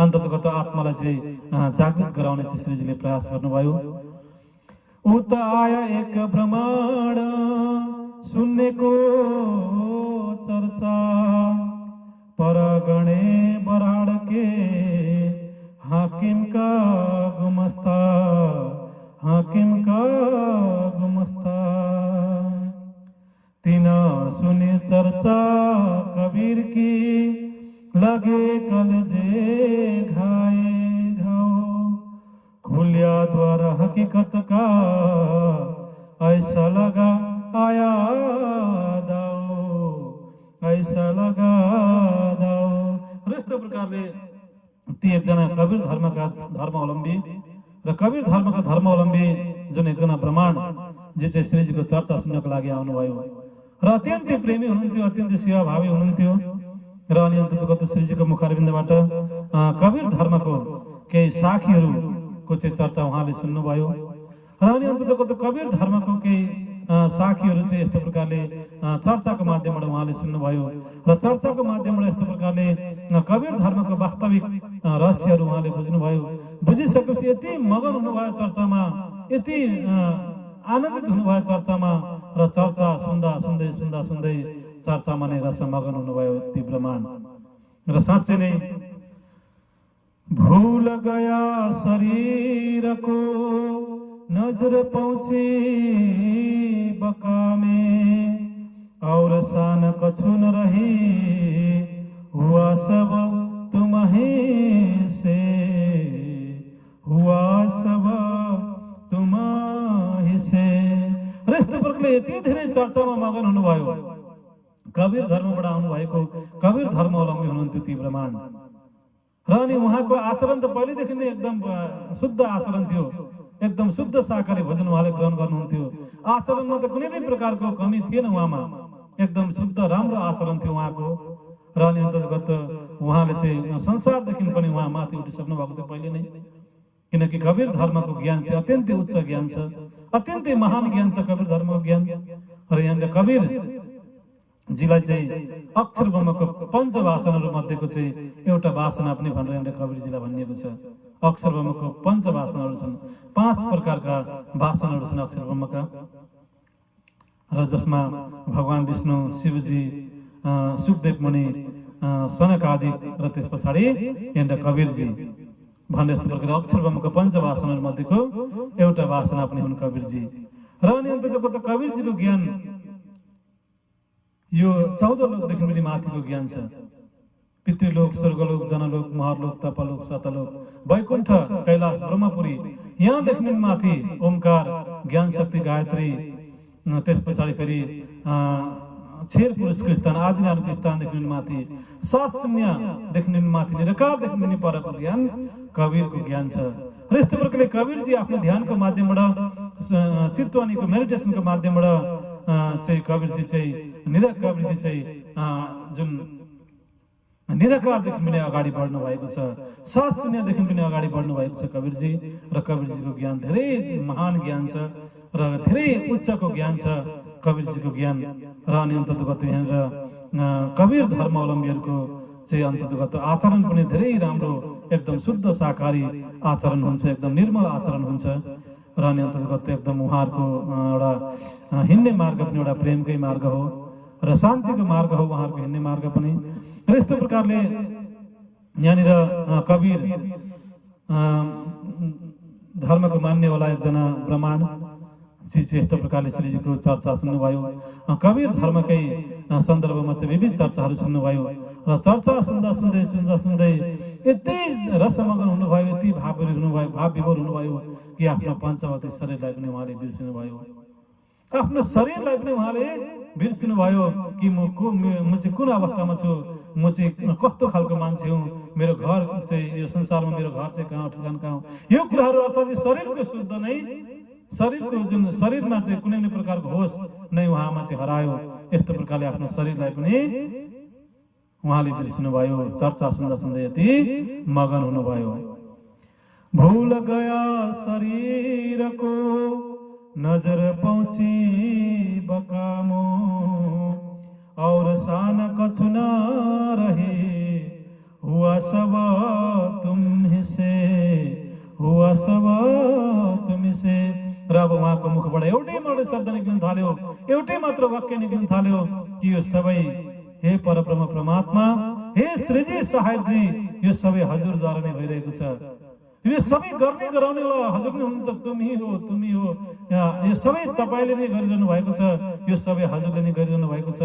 अन्ततगत आत्मालाई चाहिँ जागृत गराउने चाहिँ श्रीजीले प्रयास गर्नुभयो। उता आया एक ब्राह्मण सुन्नेको चर्चा परगणे बराड के हाकिम का गुमस्ता तीन सुनी चर्चा कबीर की लगे कलजे घाए घाओ खुलिया द्वारा हकीकत का ऐसा लगा आया दाओ ऐसा लगा दाओ। र यस्तो प्रकारले ती एकजना कबीर धर्मका धर्मावलम्बी र कबीर धर्मका धर्मावलम्बी जुन एकजना ब्राह्मण जे चाहिँ श्रीजीको चर्चा सुन्नको लागि आउनुभयो र अत्यन्तै प्रेमी हुनुहुन्थ्यो अत्यन्तै सेवाभावी हुनुहुन्थ्यो र अनि अन्ततगत श्रीजीको मुखारविन्दबाट कबीर धर्मको केही साखीहरूको चाहिँ चर्चा उहाँले सुन्नुभयो र अनि अन्ततगत कबीर धर्मको केही साखीहरू चाहिँ यस्तो प्रकारले चर्चाको माध्यमबाट उहाँले सुन्नुभयो र चर्चाको माध्यमबाट यस्तो प्रकारले कबीर धर्मको वास्तविक रहस्यहरू उहाँले बुझ्नुभयो। बुझिसकेपछि यति मगन हुनुभयो चर्चामा यति आनन्दित हुनुभयो चर्चामा र चर्चा सुन्दै चर्चामा नै रसमगन हुनुभयो ती ब्राह्मण र साँच्चै नै भूल गया शरीर को नजर पहुंची बका में और शान कछु न रही हुआ सब तुम्हें से हुआ सब तुम्हें से। र यस्तो प्रकारले यति धेरै चर्चामा मगन हुनुभयो कबीर धर्मबाट आउनुभएको कबीर धर्मावलम्बी हुनुहुन्थ्यो ती ब्राह्मण र अनि उहाँको आचरण त पहिलेदेखि नै एकदम शुद्ध आचरण थियो एकदम शुद्ध शाकाहारी भोजन उहाँले ग्रहण गर्नुहुन्थ्यो आचरणमा त कुनै पनि प्रकारको कमी थिएन उहाँमा एकदम शुद्ध राम्रो आचरण थियो उहाँको र अनि अन्तर्गत उहाँले चाहिँ संसारदेखि पनि उहाँ माथि उठिसक्नु भएको थियो पहिले नै किनकि कबीर धर्मको ज्ञान चाहिँ अत्यन्तै उच्च ज्ञान छ अत्यन्तै महान ज्ञान छ कबीर धर्मको ज्ञान र यहाँनिर कबीर जीलाई चाहिँ अक्षर ब्रह्मको पञ्चवासनाहरू मध्येको चाहिँ एउटा वासना पनि भनेर यहाँनिर कबीरजीलाई भनिएको छ। अक्षर ब्रह्मको पञ्चवासनाहरू छन् 5 प्रकारका वासनाहरू छन् अक्षर ब्रह्मका र जसमा भगवान विष्णु शिवजी सुखदेव मुनि सनक आदि र त्यस पछाडि यहाँनिर कबीरजी भन्ने यस्तो प्रकारले अक्षर ब्रह्मको पञ्चवासनाहरू मध्येको एउटा वासना पनि हुन् कबीरजी र अनि अन्ततको कबीरजीको ज्ञान यो 14 लोकदेखि पनि माथिको ज्ञान छ। पितृलोक स्वर्गलोक जनलोक महरलोक तपलोक सतलोक वैकुण्ठ कैलाश ब्रह्मपुरी यहाँदेखि पनि माथि ओमकार ज्ञान शक्ति गायत्री त्यस पछाडि फेरि क्षीर पुरुषको स्थान आदिनारायणको स्थानदेखि पनि माथि 7 शून्यदेखि पनि माथि निराकारदेखि पनि परको ज्ञान कबीरको ज्ञान छ। र यस्तो प्रकारले कबीरजी आफ्नो ध्यानको माध्यमबाट चित्तवानीको मेडिटेसनको माध्यमबाट चाहिँ कबीरजी चाहिँ जुन निराकारदेखि पनि अगाडि बढ्नु भएको छ 7 शून्यदेखि पनि अगाडि बढ्नु भएको छ कबीरजी र कबीरजीको ज्ञान धेरै महान ज्ञान छ र धेरै उच्चको ज्ञान छ कबीरजीको ज्ञान र अनि अन्ततगत यहाँनिर कबीर धर्मावलम्बीहरूको चाहिँ अन्ततगत आचरण पनि धेरै राम्रो एकदम शुद्ध शाकाहारी आचरण हुन्छ, एकदम निर्मल आचरण हुन्छ र अनि अन्ततगत एकदम उहाँहरूको एउटा हिँड्ने मार्ग पनि एउटा प्रेमकै मार्ग हो र शान्तिको मार्ग हो उहाँहरूको हिँड्ने मार्ग पनि। र यस्तो प्रकारले यहाँनिर कबीर धर्मको मान्नेवाला एकजना ब्राह्मण जी चाहिँ यस्तो प्रकारले श्रीजीको चर्चा सुन्नुभयो। कबीर धर्मकै सन्दर्भमा चाहिँ विविध चर्चाहरू सुन्नुभयो र चर्चा सुन्दा सुन्दै यति रसमग्न हुनुभयो, यति भावविभोर हुनुभयो कि आफ्नो पञ्चवती शरीरलाई पनि उहाँले बिर्सिनुभयो। आफ्नो शरीरलाई पनि उहाँले बिर्सिनुभयो कि म चाहिँ कुन अवस्थामा छु, म चाहिँ कस्तो खालको मान्छे हुँ, मेरो घर चाहिँ यो संसारमा मेरो घर चाहिँ कहाँ ठेगान कहाँ हो, यो कुराहरू अर्थात् शरीरको शुद्ध नै शरीरको जुन शरीरमा चाहिँ कुनै पनि प्रकारको होस नै उहाँमा चाहिँ हरायो। यस्तो प्रकारले आफ्नो शरीरलाई पनि उहाँले बिर्सिनुभयो, चर्चा सुन्दा सुन्दै यति मगन हुनुभयो। भूल गया शरीर को नजर पहुंची बकामो और शान कछु न रही, हुआ सब तुम से, हुआ सब तुम से। र अब उहाँको मुखबाट एउटै मात्रै शब्द निक्लिन थाल्यो, एउटै मात्र वाक्य निक्लिन थाल्यो कि यो सबै हे परब्रह्म परमात्मा, हे श्रीजी साहेबजी, यो सबै हजुरद्वारा नै भइरहेको छ। यो सबै गर्ने गराउने वाला हजुर नै हुनुहुन्छ, तुमी हो, तुमी हो। यो सबै तपाईले नै गरिरहनु भएको छ, यो सबै हजुरले नै गरिरहनु भएको छ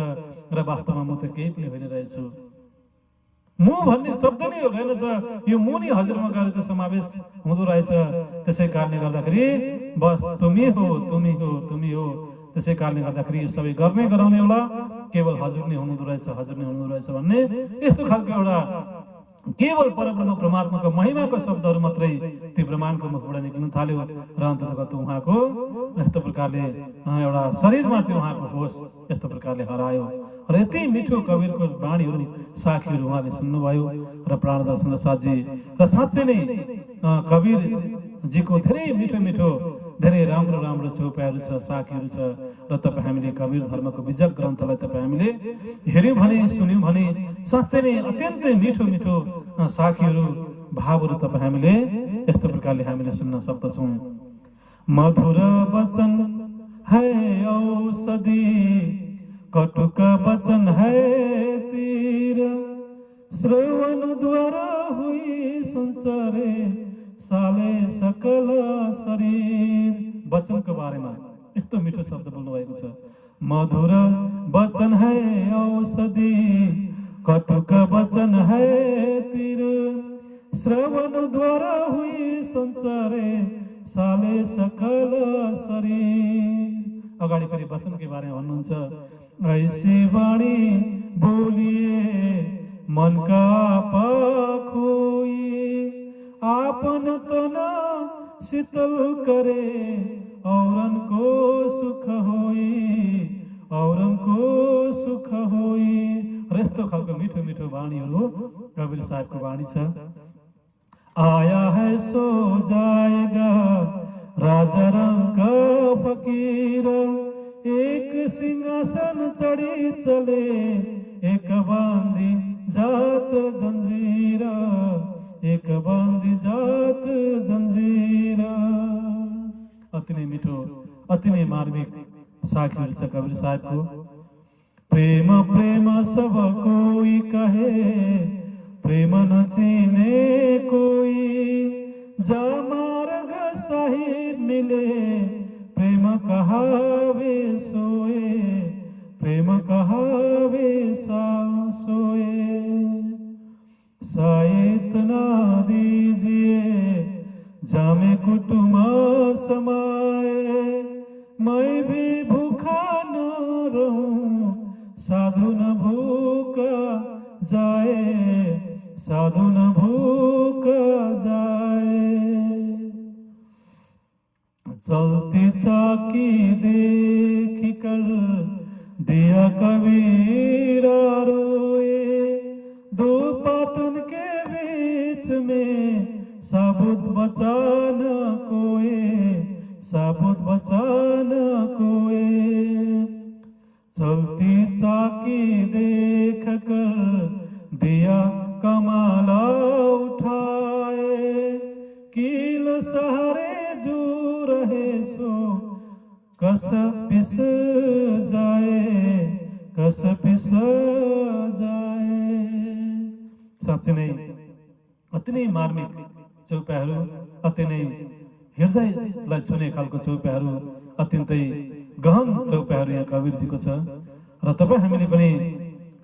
र वास्तवमा म त केही पनि होइन रहेछु। मु भन्ने शब्द नै रहेनछ, यो मु नै हजुरमा गएर चाहिँ समावेश हुँदो रहेछ। त्यसै कारणले गर्दाखेरि बस तुमी हो, तुमी हो, तुमी हो। त्यसै कारणले गर्दाखेरि यो सबै गर्ने गराउने वाला केवल हजुर नै हुनुहुँदो रहेछ, हजुर नै हुनुहुँदो रहेछ भन्ने यस्तो खालको एउटा केवल परब्रह्म परमात्माको महिमाको शब्दहरू मात्रै त्यो ब्रह्माण्डको मुखबाट निक्लिन थाल्यो र अन्ततगत उहाँको यस्तो प्रकारले एउटा शरीरमा चाहिँ उहाँको होस यस्तो प्रकारले हरायो। र यति मिठो कबीरको वाणीहरू साखीहरू उहाँले सुन्नुभयो र प्राणदर्शन साथजी र साँच्चै नै कबीरजीको धेरै मिठो मिठो धेरै राम्रो राम्रो चौपाइहरू छ, साखीहरू छ र तपाईँ हामीले कबीर धर्मको बीजक ग्रन्थलाई तपाईँ हामीले हेऱ्यौँ भने सुन्यौँ भने साँच्चै नै अत्यन्तै मिठो मिठो साखीहरू भावहरू तपाईँ हामीले यस्तो प्रकारले हामीले सुन्न सक्दछौँ। मधुर वचन है औषधि, कटुक वचन है तीर, श्रवण द्वारा हुई संसारे साले सकल शरीर। वचनको बारेमा यस्तो मिठो शब्द बोल्नु भएको छ। मधुर वचन है औषधि, कटुक वचन है तीर, श्रवण द्वारा हुई संसारे साले सकल शरीर। अगाडि फेरि वचनकै बारेमा भन्नुहुन्छ, ऐसी वाणी बोलिए मन का खोई, आपन तना शीतल करे औरन को सुख होई, औरन को सुख होई। र यस्तो खालको मिठो मिठो वाणीहरू कबीर साहेबको वाणी छ। आया है सो जाएगा राजा रंग का फकीर, एक सिंहासन चढ़ी चले, एक बांधी जात जंजीरा, एक बांधी जात जंजीरा। अति नै मिठो अति नै मार्मिक साखीहरू छ कबीर साहेबको। प्रेम प्रेम सब कोई कहे, प्रेम न चीने कोई, जा मार्ग साहिब मिले, प्रेम कहावे सोए, प्रेम कहावे सा सोए। साइत ना दीजिए जामे कुटुमा समाए, मैं भी भूखा न रहूं, साधु न भूखा जाए, साधु न भूखा जाए। चलती चाकी देख कर दिया कबीरा रोए, दो पाटन के बीच में साबुत बचाना कोए, साबुत बचाना कोए। चलती चाकी देख कर दिया कमाल उठाए, कील सहरे जो रहे सो कस पिस जाए, कस पिस जाए। साँच्चै नै अति नै मार्मिक चौपाइहरू, अति नै हृदयलाई छुने खालको चौपाइहरू, अत्यन्तै गहन चौपाइहरू यहाँ कवीरजीको छ। र तपाईँ हामीले पनि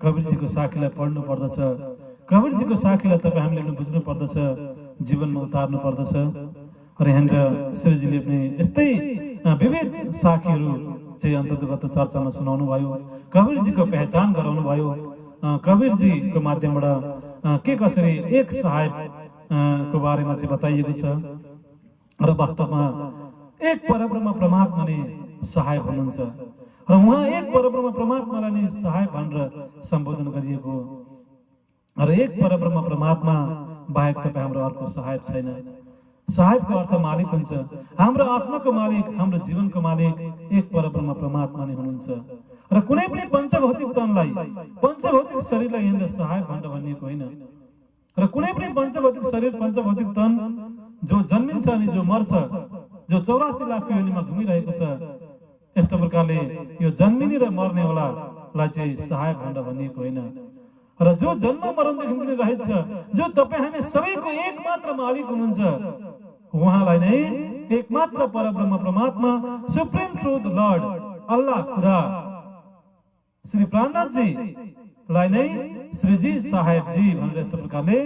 कवीरजीको साखीलाई पढ्नु पर्दछ, कवीरजीको साखीलाई तपाईँ हामीले पनि बुझ्नु पर्दछ, जीवनमा उतार्नु पर्दछ। र यहाँनिर श्रीजीले पनि यस्तै विविध साखीहरू चाहिँ अन्तर्गत चर्चामा सुनाउनु भयो, कवीरजीको पहिचान गराउनु भयो, कवीरजीको माध्यमबाट के कसरी एक साहेब को बारेमा चाहिँ बताइएको छ। र वास्तवमा एक परब्रह्म परमात्मा नै सहायक हुनुहुन्छ र उहाँ एक परब्रह्म परमात्मालाई नै सहायक भनेर सम्बोधन गरिएको हो। र एक परब्रह्म परमात्मा बाहेक तपाईँ हाम्रो अर्को सहायक छैन। सहायकको अर्थ मालिक हुन्छ। हाम्रो आत्माको मालिक, हाम्रो जीवनको मालिक एक परब्रह्म परमात्मा नै हुनुहुन्छ। र कुनै पनि पञ्चभौतिक तनलाई, पञ्चभौतिक शरीरलाई यहाँनिर सहायक भनेर भनिएको होइन। र कुनै पनि पञ्चभौतिक शरीर, पञ्चभौतिक तन जो जन्मिन्छ अनि जो मर्छ, जो 84 लाखको योनिमा घुमिरहेको छ, यस्तो प्रकारले यो जन्मिने र मर्नेवालालाई चाहिँ सहायक भनेर भनिएको होइन। र जो जन्म मरणदेखि पनि रहेछ, जो तपाईँ हामी सबैको एकमात्र मालिक हुनुहुन्छ, उहाँलाई नै एकमात्र परब्रह्म परमात्मा, सुप्रिम ट्रुथ लर्ड अल्लाह खुदा श्री प्राणनाथजी लाई नै श्रीजी साहेबजी भनेर यस्तो प्रकारले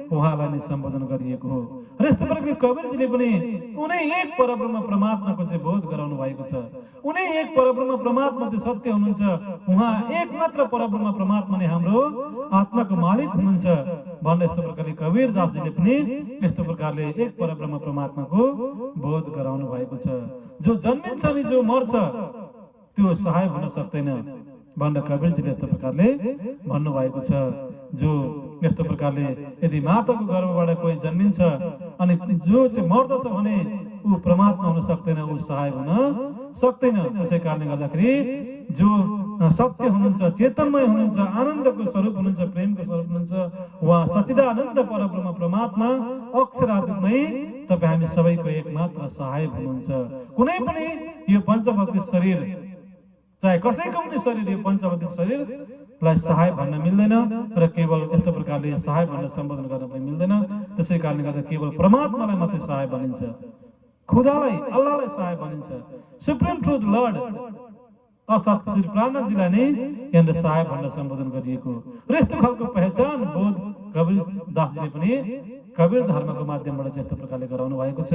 उहाँलाई नै सम्बोधन गरिएको हो। र यस्तो प्रकारले कवीरजीले पनि उनै एक परब्रह्म परमात्माको चाहिँ बोध गराउनु भएको छ। उनै एक परब्रह्म परमात्मा चाहिँ सत्य हुनुहुन्छ, उहाँ एकमात्र परब्रह्म परमात्मा नै हाम्रो आत्माको मालिक हुनुहुन्छ भनेर यस्तो प्रकारले कवीरदासजीले पनि यस्तो प्रकारले एक परब्रह्म परमात्माको बोध गराउनु भएको छ। जो जन्मिन्छ अनि जो मर्छ त्यो सहायक हुन सक्दैन भनेर कवीरजीले यस्तो प्रकारले भन्नुभएको छ। जो यस्तो प्रकारले यदि माताको गर्भबाट कोही जन्मिन्छ अनि जो चाहिँ मर्दछ भने ऊ परमात्मा हुन सक्दैन, ऊ सहायक हुन सक्दैन। त्यसै कारणले गर्दाखेरि जो सत्य हुनुहुन्छ, चेतनमय हुनुहुन्छ, आनन्दको स्वरूप हुनुहुन्छ, प्रेमको स्वरूप हुनुहुन्छ, उहाँ सच्चिदानन्द परब्रह्म परमात्मा अक्षरादिमै तपाईँ हामी सबैको एकमात्र सहायक हुनुहुन्छ। कुनै पनि यो पञ्चभौतिक शरीर, चाहे कसैको पनि शरीर, यो पञ्चभौतिक शरीरलाई सहाय भन्न मिल्दैन र केवल यस्तो प्रकारले सहाय भनेर सम्बोधन गर्न पनि मिल्दैन। त्यसै कारणले गर्दा केवल परमात्मालाई मात्रै सहाय भनिन्छ, खुदालाई, अल्लाहलाई सहाय भनिन्छ। सुप्रिम ट्रुथ लर्ड अर्थात् श्री प्राणनाथजीलाई नै यहाँनिर सहाय भनेर सम्बोधन गरिएको। र यस्तो खालको पहिचान बोध कवीरदासजीले पनि कवीर धर्मको माध्यमबाट चाहिँ यस्तो प्रकारले गराउनु भएको छ।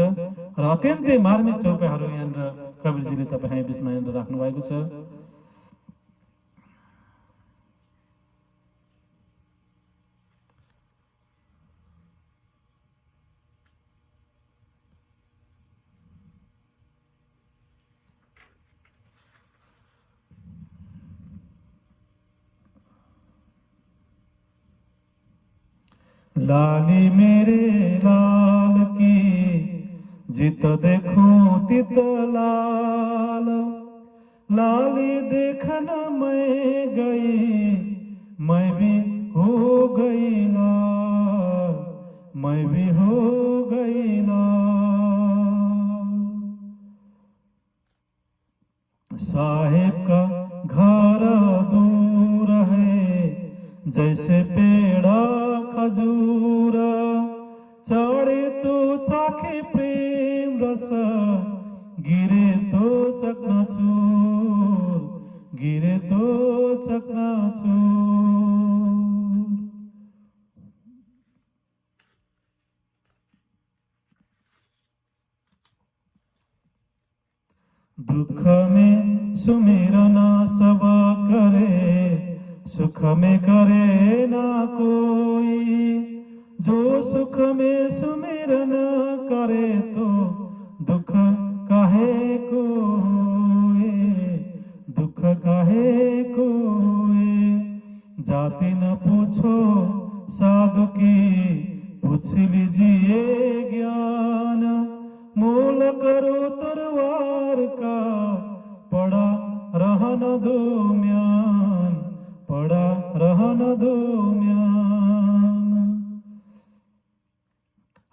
र अत्यन्तै मार्मिक चौपाइहरू यहाँनिर कवीरजीले तपाईँ हामी बिचमा यहाँनिर राख्नु भएको छ। लाली मेरे लाल की जित देखूं तित लाल, लाली देखना मैं गई, मैं भी हो गई लाल, मैं भी हो गई लाल। साहेब का घर दूर है जैसे पेड़ा खजूर, चढ़े तो चाखे प्रेम रस, गिरे तो चकनाचूर, गिरे तो चकनाचूर। दुख में सुमिरन सब करे, सुख में करे ना कोई, जो सुख में सुमिरन करे तो दुख काहे को होए, दुख काहे को होए। जाति न पूछो साधु की, पूछ लीजिए ज्ञान, मोल करो तरवार का, पड़ा रहन दो म्यान। दो म्यान।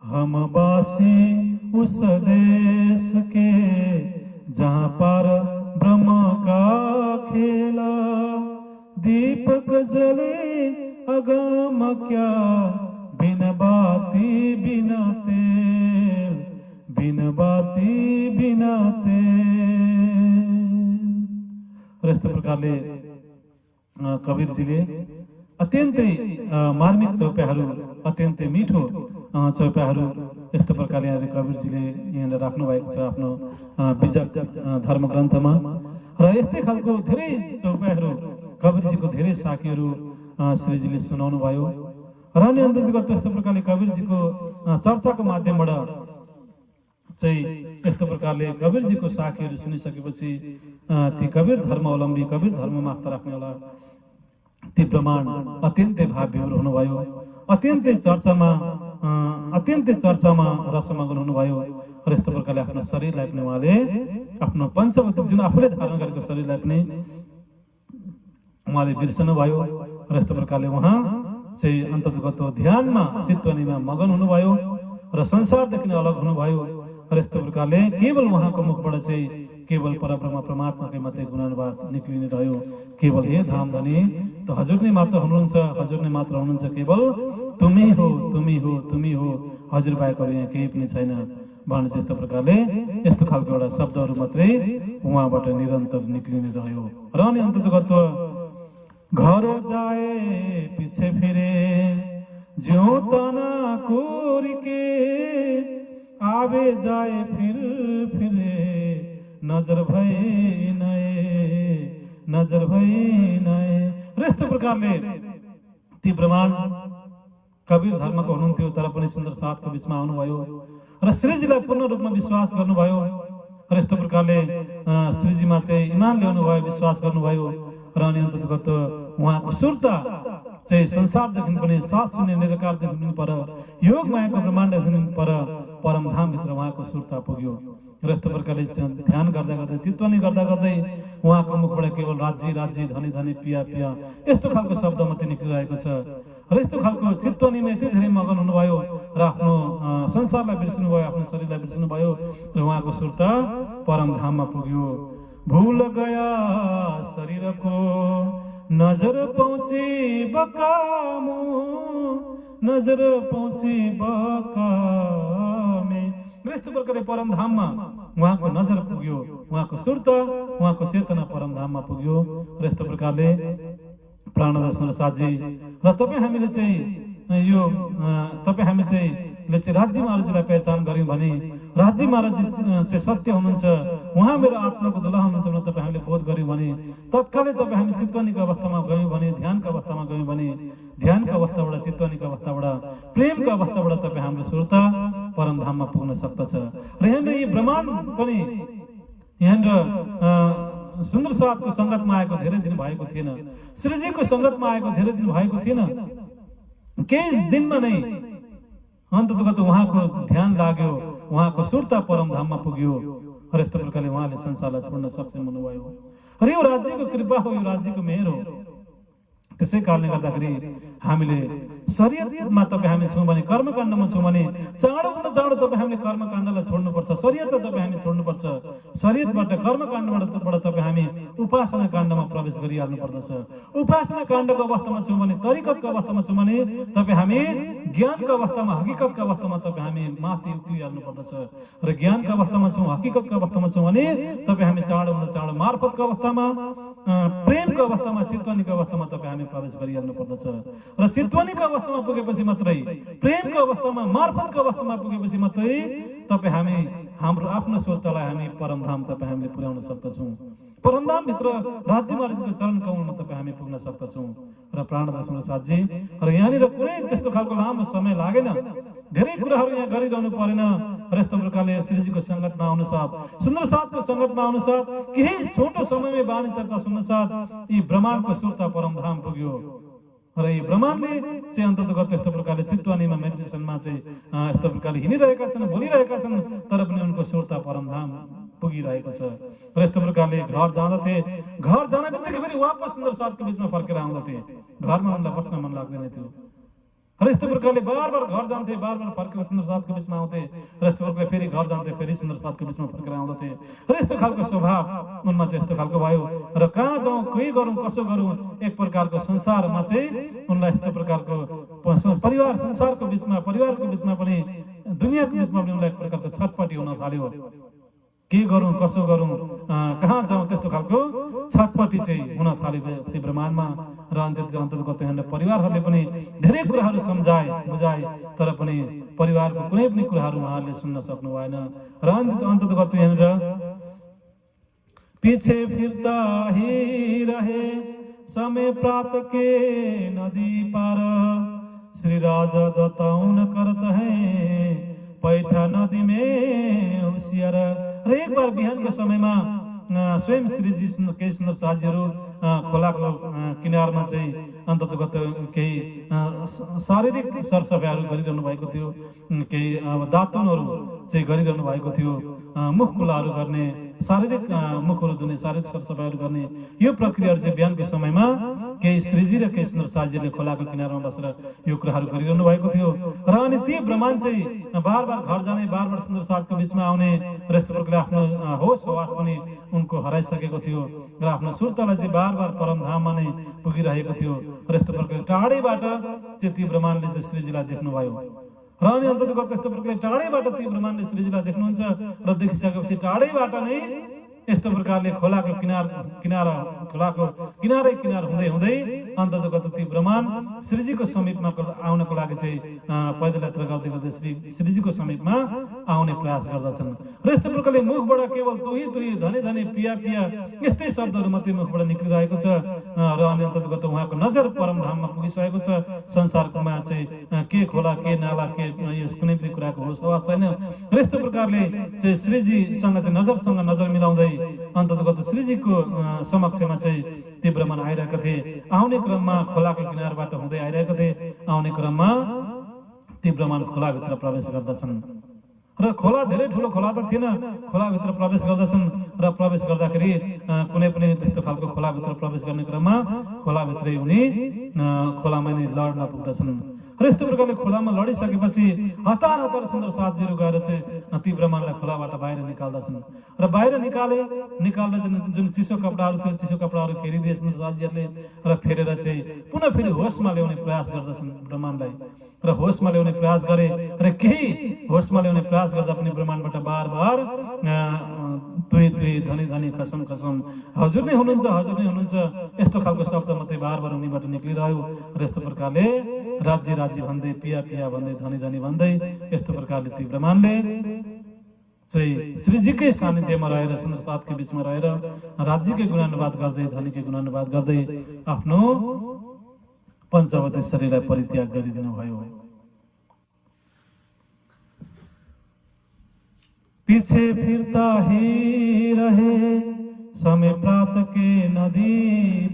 हम वासी उस देश के जहाँ पर ब्रह्म का खेला, दीपक जले अगम क्या, बिन बाती बिना तेल, बिन बाती बिना तेल। र यस्तो प्रकारले कवीरजीले अत्यन्तै मार्मिक चौपाइहरू, अत्यन्तै मिठो चौपाइहरू यस्तो प्रकारले यहाँले कवीरजीले यहाँनिर राख्नु भएको छ आफ्नो बीजक धर्म ग्रन्थमा। र यस्तै खालको धेरै चौपाइहरू कवीरजीको धेरै साखीहरू श्रीजीले सुनाउनु भयो। र अनि अन्तर्गत यस्तो प्रकारले कवीरजीको चर्चाको माध्यमबाट चाहिँ यस्तो प्रकारले कवीरजीको साखीहरू सुनिसकेपछि ती कवीर धर्मावलम्बी, कवीर धर्ममा आस्था राख्नेवाला ती ब्रह्माण्ड अत्यन्तै भावविभोर हुनुभयो, अत्यन्तै चर्चामा रसमग्न हुनुभयो। र यस्तो प्रकारले आफ्नो शरीरलाई पनि उहाँले आफ्नो पञ्चभूत जुन आफूले धारण गरेको शरीरलाई पनि उहाँले बिर्सनु भयो। र यस्तो प्रकारले उहाँ चाहिँ अन्तर्गत ध्यानमा चित्तवनीमा मगन हुनुभयो र संसारदेखि अलग हुनुभयो। र यस्तो प्रकारले केवल उहाँको मुखबाट चाहिँ केवल परब्रह्म परमात्माकै मात्रै गुणानुवाद निक्लिने रह्यो। केवल हे धाम धनी त हजुर नै मात्र हुनुहुन्छ, हजुर नै मात्र हुनुहुन्छ, केवल तुमी हो, तुमी हो, तुमी हो, हजुर बाहेक अरू यहाँ केही पनि छैन भन्ने चाहिँ यस्तो प्रकारले यस्तो खालको एउटा शब्दहरू मात्रै उहाँबाट निरन्तर निक्लिने रह्यो। र अनि अन्तर्गत घर जाए पीछे फिरे ज्यों तना कोरिके, आवे जाए फिर फिरे नजर भई नए, नजर भई नए। र यस्तो प्रकारले ती ब्रह्माण्ड कवीर धर्मको हुनुहुन्थ्यो तर पनि सुन्दर साथको बिचमा आउनुभयो र श्रीजीलाई पूर्ण रूपमा विश्वास गर्नुभयो। र यस्तो प्रकारले श्रीजीमा चाहिँ इमान ल्याउनु भयो, विश्वास गर्नुभयो। र अनि अन्तर्गत उहाँको सुरता चाहिँ संसारदेखि पनि साथ शून्य निराकारदेखि पनि पर, योग मायाको ब्रह्माण्डदेखि पर परमधामभित्र उहाँको सुरता पुग्यो। र यस्तो प्रकारले ध्यान गर्दा गर्दै, चित्तवनी गर्दा गर्दै उहाँको मुखबाट केवल राज्य राज्य, धनी धनी, पिया पिया यस्तो खालको शब्द मात्रै निक्लिरहेको छ। र यस्तो खालको चित्तवनीमा यति धेरै मगन हुनुभयो र आफ्नो संसारलाई बिर्सनुभयो, आफ्नो शरीरलाई बिर्सनुभयो र उहाँको सुरता परमधाममा पुग्यो। भूल गया शरीर को नजर पहुँची बकामो, नजर पहुँची बकामे। यस्तो प्रकारले परमधाममा उहाँको नजर पुग्यो, उहाँको सुरता, उहाँको चेतना परमधाममा पुग्यो। र यस्तो प्रकारले प्राणदास साथजी र तपाईँ हामीले चाहिँ यो तपाईँ हामी चाहिँ राज्य महाराजजीलाई पहिचान गर्यौँ भने राज्य महाराजजी चाहिँ सत्य हुनुहुन्छ, उहाँ मेरो आत्माको दुलहा हुनुहुन्छ भने तपाईँ हामीले बोध गर्यौँ भने तत्कालै तपाईँ हामी चित्तवनीको अवस्थामा गयौँ भने, ध्यानको अवस्थामा गयौँ भने, ध्यानको अवस्थाबाट, चित्तवनीको अवस्थाबाट, प्रेमको अवस्थाबाट तपाईँ हाम्रो सुरता परमधाममा पुग्न सक्दछ। र यहाँनिर यी ब्रह्माण्ड पनि यहाँनिर सुन्दर साथको सङ्गतमा आएको धेरै दिन भएको थिएन, श्रीजीको सङ्गतमा आएको धेरै दिन भएको थिएन। केही दिनमा नै अन्तर्गत उहाँको ध्यान लाग्यो, उहाँको सुरता परमधाममा पुग्यो। र यस्तो प्रकारले उहाँले संसारलाई छोड्न सक्षम हुनुभयो। र यो राज्यको कृपा हो, यो राज्यको मेहर हो। त्यसै कारणले गर्दाखेरि हामीले शरीयतमा तपाईँ हामी छौँ भने, कर्मकाण्डमा छौँ भने चाँडोभन्दा चाँडो तपाईँ हामीले कर्मकाण्डलाई छोड्नुपर्छ, शरीयतलाई तपाईँ हामी छोड्नुपर्छ। शरीयतबाट, कर्मकाण्डबाट तपाईँ हामी उपासना काण्डमा प्रवेश गरिहाल्नु पर्दछ। उपासना काण्डको अवस्थामा छौँ भने, तरिकतको अवस्थामा छौँ भने तपाईँ हामी ज्ञानको अवस्थामा, हकीकतको अवस्थामा तपाईँ हामी माथि उक्लिहाल्नु पर्दछ। र ज्ञानको अवस्थामा छौँ, हकीकतको अवस्थामा छौँ भने तपाईँ हामी चाँडोभन्दा चाँडो मार्फतको अवस्थामा, प्रेमको अवस्थामा, चित्तवनीको अवस्थामा तपाईँ हामी प्रवेश गरिहाल्नु पर्दछ। र चित्तवनीको अवस्थामा पुगेपछि मात्रै, प्रेमको अवस्थामा, मार्फतको अवस्थामा पुगेपछि मात्रै तपाईँ हामी हाम्रो आफ्नो सोचलाई हामी परमधाम तपाईँ हामीले पुर्याउन सक्दछौँ। परमधामभित्र राज्य महाराजको चरण कमलमा तपाईँ हामी पुग्न सक्दछौँ। र प्राणदास साथजी र यहाँनिर कुनै त्यस्तो खालको लामो समय लागेन, धेरै कुराहरू यहाँ गरिरहनु परेन। र यस्तो प्रकारले श्रीजीको सङ्गतमा आउनुसाथ, सुन्दर साथको सङ्गतमा आउनुसाथ, केही छोटो समयमै वाणी चर्चा सुन्नुसाथ यी ब्रह्माण्डको सुरता परमधाम पुग्यो। र यी ब्रह्माण्डले चाहिँ अन्तर्गत यस्तो प्रकारले चित्तवनीमा मेडिटेसनमा चाहिँ यस्तो प्रकारले हिँडिरहेका छन्, बोलिरहेका छन्, तर पनि उनको सुरता परमधाम पुगिरहेको छ। र यस्तो प्रकारले घर जाँदथे, घर जाने बित्तिकै फेरि वापस सुन्दर साथको बिचमा फर्केर आउँदथे। घरमा उनलाई बस्न मन लाग्दैन थियो। र यस्तो प्रकारले बार बार घर जान्थे, बार बार फर्केर सुन्दर साथको बिचमा आउँथे। र यस्तो प्रकारले फेरि घर जान्थे, फेरि सुन्दर साथको बिचमा फर्केर आउँदथे। र यस्तो खालको स्वभाव उनमा चाहिँ यस्तो खालको भयो। र कहाँ जाउँ, के गरौँ, कसो गरौँ, एक प्रकारको संसारमा चाहिँ उनलाई यस्तो प्रकारको परिवार संसारको बिचमा, परिवारको बिचमा पनि, दुनियाँको बिचमा पनि उनलाई एक प्रकारको छटपटी हुन थाल्यो। के गरौँ, कसो गरौँ, कहाँ जाउँ, त्यस्तो खालको छटपटी चाहिँ हुन थाल्यो त्यो ब्रह्माण्डमा। र अन्ततको त्यहाँनिर परिवारहरूले पनि धेरै कुराहरू सम्झाए, बुझाए, तर पनि परिवारको कुनै पनि कुराहरू उहाँहरूले सुन्न सक्नु भएन। र अन्ततको त्यहाँनिर पीछे फिरता ही रहे समय प्रात के नदी पार, श्री राजा दत्ताउन करत है पैठा नदी में होशियार। र एक बार बिहानको समयमा स्वयं श्रीजी केही सुन्दर साथीहरू खोलाको किनारमा चाहिँ अन्ततगत केही शारीरिक सरसफाइहरू गरिरहनु भएको थियो, केही दातुनहरू चाहिँ गरिरहनु भएको थियो, मुख खुलाहरू गर्ने, शारीरिक मुखहरू धुने, शारीरिक सरसफाइहरू गर्ने यो प्रक्रियाहरू चाहिँ बिहानको समयमा केही श्रीजी र केही सुन्दर साथीहरूले खोलाको किनारमा बसेर यो कुराहरू गरिरहनु भएको थियो। र अनि ती ब्रह्माण्ड चाहिँ बार बार घर जाने, बार बार सुन्दर साथको बिचमा आउने, र यस्तो प्रकारले आफ्नो होस हवास पनि उनको हराइसकेको थियो। र आफ्नो सुर्तालाई चाहिँ बार बार परमधाममा नै पुगिरहेको थियो। र यस्तो प्रकारले टाढैबाट चाहिँ ती ब्रह्माण्डले चाहिँ श्रीजीलाई देख्नुभयो। र अनि अन्ततको त्यस्तो प्रकारले टाढैबाट ती ब्रह्माण्डले श्रीजीलाई देख्नुहुन्छ। र देखिसकेपछि टाढैबाट नै यस्तो प्रकारले खोलाको किनार हुँदै हुँदै अन्ततगत ती ब्रह्माण्ड श्रीजीको समीपमा आउनको लागि चाहिँ पैदल यात्रा गर्दै गर्दै श्रीजीको समीपमा आउने प्रयास गर्दछन्। र यस्तो प्रकारले मुखबाट केवल तुही तुही, धनी धनी, पिया पिया यस्तै शब्दहरू मात्रै मुखबाट निक्लिरहेको छ। र अनि अन्ततगत उहाँको नजर परमधाममा पुगिसकेको छ। संसारकोमा चाहिँ के खोला, के नाला, के यो कुनै पनि कुराको होस हवास छैन। र यस्तो प्रकारले चाहिँ श्रीजीसँग चाहिँ नजरसँग नजर मिलाउँदै अन्ततगत श्रीजीको समक्षमा चाहिँ ती ब्रह्माण्ड आइरहेका थिए। आउने क्रममा खोलाको किनारबाट हुँदै आइरहेका थिए। आउने क्रममा ती ब्रह्माण्ड खोलाभित्र प्रवेश गर्दछन्। र खोला धेरै ठुलो खोला त थिएन, खोलाभित्र प्रवेश गर्दछन्। र प्रवेश गर्दाखेरि कुनै पनि त्यस्तो खालको खोलाभित्र प्रवेश गर्ने क्रममा खोलाभित्रै उनी खोलामा नै लड्न पुग्दछन्। र यस्तो प्रकारले खोलामा लडिसकेपछि हतार हतार सुन्दर साथीहरू गएर चाहिँ ती ब्रह्माण्डलाई खोलाबाट बाहिर निकाल्दछन्। र बाहिर निकाल्दा जुन चिसो कपडाहरू थियो, चिसो कपडाहरू फेरिदिए सुन्दर साथीहरूले। र फेरेर चाहिँ पुनः फेरि होसमा ल्याउने प्रयास गर्दछन् ब्रह्माण्डलाई। र होसमा ल्याउने प्रयास गरे। र केही होसमा ल्याउने प्रयास गर्दा पनि ब्रह्माण्डबाट बार बार तुई तुई, धनी धनी, खसम खसम, हजुर नै हुनुहुन्छ, हजुर नै हुनुहुन्छ, यस्तो खालको शब्द मात्रै बार बार उनीबाट निक्लिरह्यो। र यस्तो प्रकारले राज्य राज्य भन्दै, पिया पिया भन्दै, धनी धनी भन्दै यस्तो प्रकारले ती ब्रह्माण्डले चाहिँ श्रीजीकै सानिध्यमा रहेर, सुन्दर साथकै बिचमा रहेर राज्यकै गुणानुवाद गर्दै, धनीकै गुणानुवाद गर्दै आफ्नो पञ्चवती शरीरलाई परित्याग गरिदिनु भयो। पीछे फिरता ही रहे समय प्रात के नदी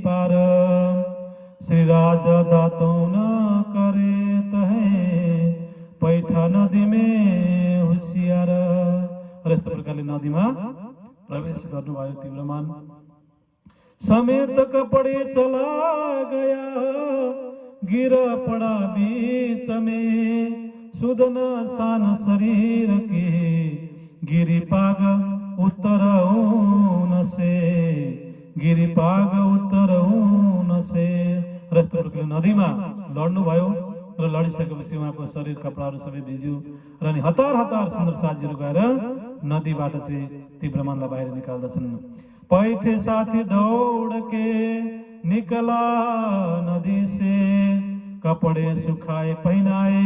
पार, श्री राजा दातों न करे तहे पैठा नदी में होशियार। र यस्तो प्रकारले नदीमा प्रवेश गर्नुभयो ती ब्रह्माण्ड। समेत कपड़े चला गया, गिर पड़ा बीच में, सुदन सान शरीर की, गिरी पाग उत्तरउन से, गिरी पाग उत्तरउन से। र यस्तो प्रकारले नदीमा लड्नुभयो। र लडिसकेपछि उहाँको शरीर कपडाहरू सबै भिज्यो। र अनि हतार हतार सुन्दर साथीहरू गएर नदीबाट चाहिँ ती ब्रह्माण्डलाई बाहिर निकाल्दछन्। पैठे साथी दौड़ के निकला नदी से, कपड़े सुखाए पहनाए,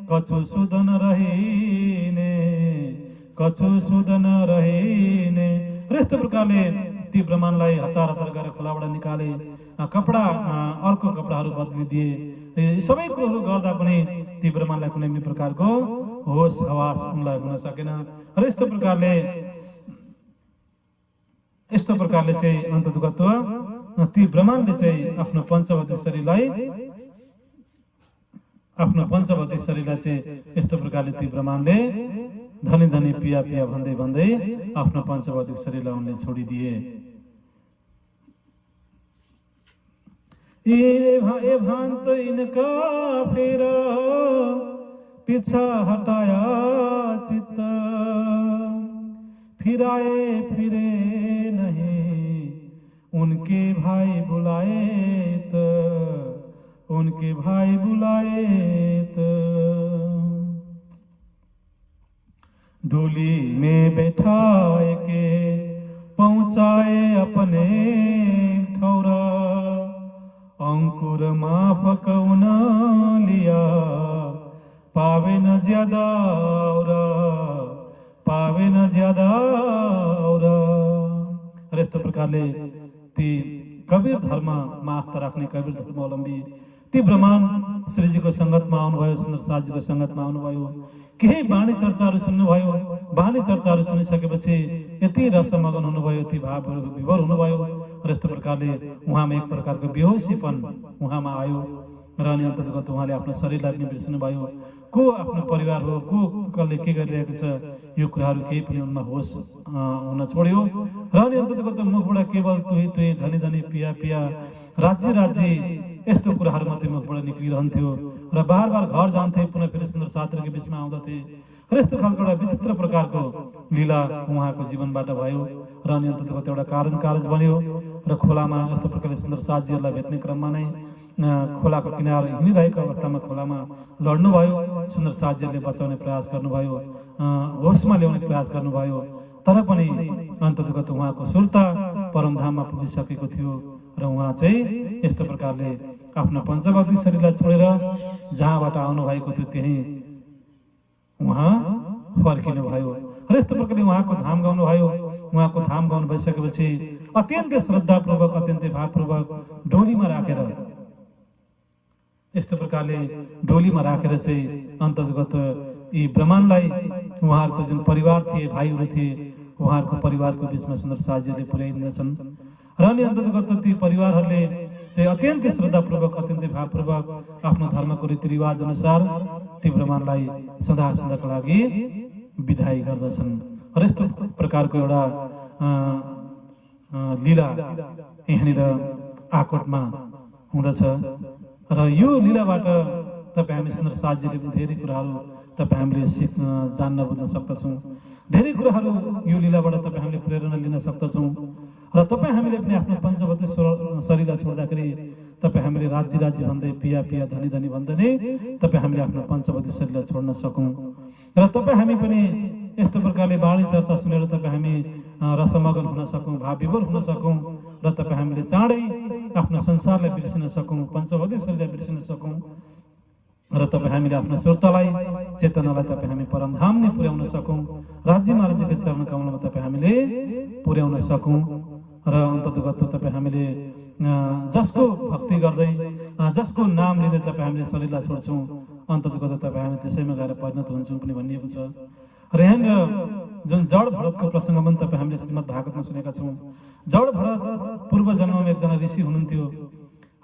कछु सुदन रहीने, कछु सुदन रहीने। र यस्तो प्रकारले ती ब्रह्माण्डलाई हतार हतार गरेर खोलाबाट निकाले। कपडा अर्को कपडाहरू बदलिदिए। सबै कुरोहरू गर्दा पनि ती ब्रह्माण्डलाई कुनै पनि प्रकारको होस हवास उनलाई हुन सकेन। र यस्तो प्रकारले चाहिँ अन्ततगत ती ब्रह्माण्डले चाहिँ आफ्नो पञ्चवती शरीरलाई आफ्नो पञ्चभौतिक शरीरलाई चाहिँ यस्तो प्रकारले ती ब्रह्माण्डले धनी धनी पिया पिया भन्दै भन्दै आफ्नो पञ्चभौतिक शरीरलाई उनले छोडिदिए। ये भ्रांत इनका फिर पीछा हटाया चित्त, फिराए फिरे नहीं उनके भाई बुलाए तो, उनके भाई बुलाए तो। डोली में बैठाए के पहुँचाए अपने ठौरा, अंकुर माफक उन लिया पावे न ज्यादा और पावे न ज्यादा और। र यस्तो प्रकारले ती कबीर धर्ममा आस्था राख्ने कबीर धर्मावलम्बी ती ब्रह्माण्ड श्रीजीको सङ्गतमा आउनुभयो, सुन्दर साथजीको सङ्गतमा आउनुभयो। केही बाणी चर्चाहरू सुन्नुभयो। बाणी चर्चाहरू सुनिसकेपछि यति रसमगन हुनुभयो, यति भाव विभोर हुनुभयो। र यस्तो प्रकारले उहाँमा एक प्रकारको बेहोसीपन उहाँमा आयो र अनि अन्तर्गत उहाँले आफ्नो शरीरलाई पनि बिर्सनु भयो। को आफ्नो परिवार हो, को कसले के गरिरहेको छ, यो कुराहरू केही पनि उनमा होस हुन छोड्यो। र अनि अन्तर्गत मुखबाट केवल तुही तुही धनी धनी पिया पिया राज्य राज्य यस्तो कुराहरू मात्रै मुखबाट निक्लिरहन्थ्यो। र बार बार घर जान्थे, पुनः फेरि सुन्दर साथीहरूको बिचमा आउँदथे। र यस्तो खालको एउटा विचित्र प्रकारको लीला उहाँको जीवनबाट भयो। र अनि अन्तर्गत एउटा कारण कारज बन्यो र खोलामा यस्तो प्रकारले सुन्दर साथीहरूलाई भेट्ने क्रममा नै खोलाको किनार हिँडिरहेको अवस्थामा खोलामा लड्नुभयो। सुन्दर साथीहरूले बचाउने प्रयास गर्नुभयो, होसमा ल्याउने प्रयास गर्नुभयो। तर पनि अन्तर्गत उहाँको सुर्ता परमधाममा पुगिसकेको थियो र उहाँ चाहिँ यस्तो प्रकारले आफ्नो पञ्चभौतिक शरीरलाई छोडेर जहाँबाट आउनुभएको थियो त्यही उहाँ फर्किनु भयो। र यस्तो प्रकारले उहाँको धाम गाउनुभयो। उहाँको धाम गाउनु भइसकेपछि अत्यन्तै श्रद्धापूर्वक, अत्यन्तै भावपूर्वक डोलीमा राखेर, यस्तो प्रकारले डोलीमा राखेर चाहिँ अन्तर्गत यी ब्रह्माण्डलाई उहाँहरूको जुन परिवार थिए, भाइहरू थिए, उहाँहरूको परिवारको बिचमा सुन्दर साथीहरूले पुर्याइदिँदछन्। र अनि अन्तर्गत ती परिवारहरूले चाहिँ अत्यन्तै श्रद्धापूर्वक, अत्यन्तै भावपूर्वक आफ्नो धर्मको रीतिरिवाज अनुसार ती ब्रह्माण्डलाई सदा सदाको लागि विदाई गर्दछन्। र यस्तो प्रकारको एउटा लीला यहाँनिर आकोटमा हुँदछ। र यो लीलाबाट तपाईँ हामी सुन्दर साथीहरूले पनि धेरै कुराहरू तपाईँ हामीले जान्न बुझ्न सक्दछौँ। धेरै कुराहरू यो लीलाबाट तपाईँ हामीले प्रेरणा लिन सक्दछौँ। र तपाईँ हामीले पनि आफ्नो पञ्चभौतिक शरीरलाई छोड्दाखेरि तपाईँ हामीले राज्य राज्य भन्दै, पिया पिया धनी धनी भन्दै नै तपाईँ हामीले आफ्नो पञ्चभौतिक शरीरलाई छोड्न सकौँ। र तपाईँ हामी पनि यस्तो प्रकारले बाणी चर्चा सुनेर तपाईँ हामी रसमगन हुन सकौँ, भाव विभोर हुन सकौँ। र तपाईँ हामीले चाँडै आफ्नो संसारलाई बिर्सिन सकौँ, पञ्चभौतिक शरीरलाई बिर्सिन सकौँ। र तपाईँ हामीले आफ्नो सुर्तालाई, चेतनालाई तपाईँ हामी परमधाम नै पुर्याउन सकौँ। राज्य महाराजको चरण कमलमा तपाईँ हामीले पुर्याउन सकौँ। र अन्तर्गत तपाईँ हामीले जसको भक्ति गर्दै, जसको नाम लिँदै तपाईँ हामीले शरीरलाई छोड्छौँ, अन्तर्गत तपाईँ हामी त्यसैमा गएर परिणत हुन्छौँ पनि भनिएको छ। र यहाँनिर जुन जड भरतको प्रसङ्ग पनि तपाईँ हामीले श्रीमद् भागवतमा सुनेका छौँ। जड भरत पूर्व जन्ममा एकजना ऋषि हुनुहुन्थ्यो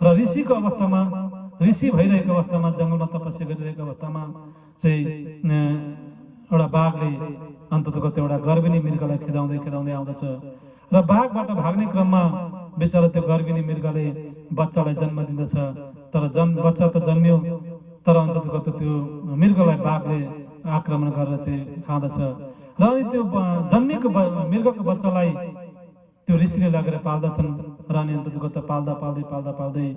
र ऋषिको अवस्थामा, ऋषि भइरहेको अवस्थामा, जङ्गलमा तपस्या गरिरहेको अवस्थामा चाहिँ एउटा बाघले अन्तर्गत एउटा गर्भिणी मृगलाई खेदाउँदै खेदाउँदै आउँदछ। र बाघबाट भाग्ने क्रममा बेचारा त्यो गर्भिणी मृगले बच्चालाई जन्म दिँदछ। तर बच्चा त जन्मियो, तर अन्तर्गत त्यो मृगलाई बाघले आक्रमण गरेर चाहिँ खाँदछ। र अनि त्यो जन्मेको मृगको बच्चालाई त्यो ऋषिले लगेर पाल्दछन्। र अनि अन्तर्गत पाल्दा पाल्दै पाल्दा पाल्दै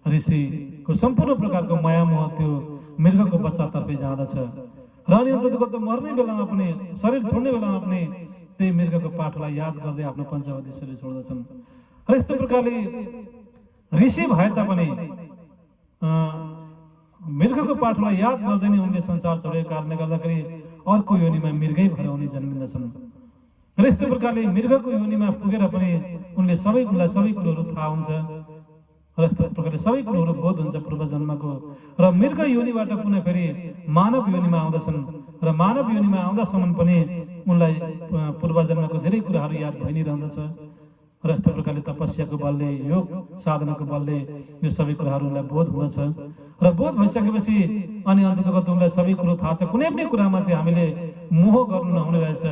ऋषिको सम्पूर्ण प्रकारको माया मोह त्यो मृगको बच्चातर्फै जाँदछ। र अनि अन्तर्गत मर्ने बेलामा पनि, शरीर छोड्ने बेलामा पनि त्यही मृगको पाठलाई याद गर्दै आफ्नो पञ्चभौतिक शरीर छोड्दछन्। र यस्तो प्रकारले ऋषि भए तापनि मृगको पाठलाई याद गर्दै नै उनले संसार छोडेको कारणले गर्दाखेरि अर्को योनिमा मृगै भएर उनी जन्मिँदछन्। र यस्तो प्रकारले मृगको योनिमा पुगेर पनि उनलाई सबै कुरोहरू थाहा हुन्छ। र यस्तो प्रकारले सबै कुरोहरू बोध हुन्छ पूर्व जन्मको। र मृग योनिबाट पुनः फेरि मानव योनिमा आउँदछन्। र मानव योनिमा आउँदासम्म पनि उनलाई पूर्व जन्मको धेरै कुराहरू याद भइ नै रहँदछ। र यस्तो प्रकारले तपस्याको बलले योग साधनाको बलले यो सबै कुराहरूलाई बोध हुँदछ र बोध भइसकेपछि अनि अन्ततगत उनलाई सबै कुरो थाहा छ। कुनै पनि कुरामा चाहिँ हामीले मोह गर्नु नहुने रहेछ,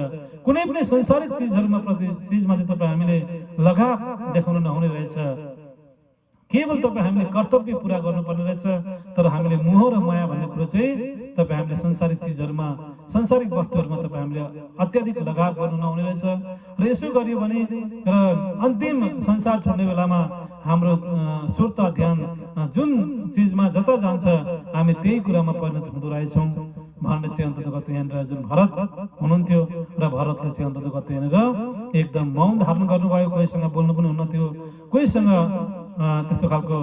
कुनै पनि संसारिक चिजहरूमा चिजमा चाहिँ तपाईँ हामीले लगाव देखाउनु नहुने रहेछ। केवल तपाईँ हामीले कर्तव्य पुरा गर्नुपर्ने रहेछ, तर हामीले मोह र माया भन्ने कुरो चाहिँ तपाईँ हामीले संसारिक चिजहरूमा संसारिक वस्तुहरूमा तपाईँ हामीले अत्याधिक लगाव गर्नु नहुने रहेछ। र यसो गरियो भने र अन्तिम संसार छोड्ने बेलामा हाम्रो सुर्त ध्यान जुन चिजमा जता जान्छ हामी त्यही कुरामा परिणत हुँदो रहेछौँ भन्ने चाहिँ अन्ततगत यहाँनिर जुन भरत हुनुहुन्थ्यो र भरतले चाहिँ अन्ततगत यहाँनिर एकदम मौन धारण गर्नुभयो। कोहीसँग बोल्नु पनि हुन्न थियो, कोहीसँग त्यस्तो खालको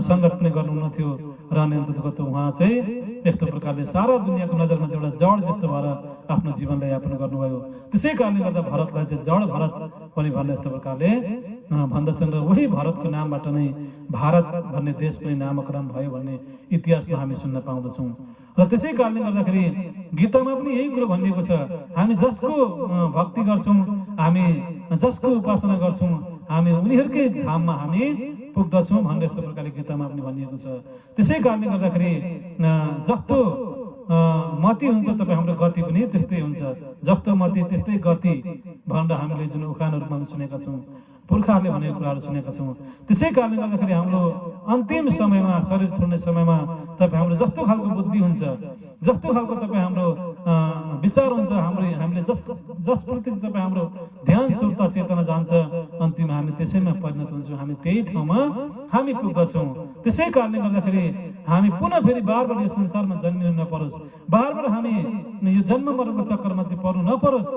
सङ्गत पनि गर्नुहुन्न थियो र अनि अन्ततगत उहाँ चाहिँ यस्तो प्रकारले सारा दुनियाँको नजरमा चाहिँ एउटा जड जस्तो भएर आफ्नो जीवनलाई यापन गर्नुभयो। त्यसै कारणले गर्दा भरतलाई चाहिँ जड भरत पनि भन्ने यस्तो प्रकारले भन्दछन् र उही भरतको नामबाट नै भारत भन्ने देश पनि नामकरण भयो भन्ने इतिहासमा हामी सुन्न पाउँदछौँ। र त्यसै कारणले गर्दाखेरि गीतामा पनि यही कुरो भनिएको छ, हामी जसको भक्ति गर्छौँ, हामी जसको उपासना गर्छौँ, हामी उनीहरूकै धाममा हामी पुग्दछौँ भन्ने यस्तो प्रकारले गीतामा पनि भनिएको छ। त्यसै कारणले गर्दाखेरि जस्तो मति हुन्छ तपाईँ हाम्रो गति पनि त्यस्तै हुन्छ, जस्तो मति त्यस्तै गति भनेर हामीले जुन उखानहरूमा पनि सुनेका छौँ, पुर्खाहरूले भनेको कुराहरू सुनेका छौँ। त्यसै कारणले गर्दाखेरि हाम्रो अन्तिम समयमा शरीर छोड्ने समयमा तपाईँ हाम्रो जस्तो खालको बुद्धि हुन्छ, जस्तो खालको तपाईँ हाम्रो विचार हुन्छ, हामीले जसप्रति तपाईँ हाम्रो ध्यान सुर्ता चेतना जान्छ, अन्तिम हामी त्यसैमा परिणत हुन्छौँ, हामी त्यही ठाउँमा हामी पुग्दछौँ। त्यसै कारणले गर्दाखेरि हामी पुनः फेरि बारबार यो संसारमा जन्मिनु नपरोस्, बारबार हामी यो जन्म मरणको चक्करमा चाहिँ पर्नु नपरोस्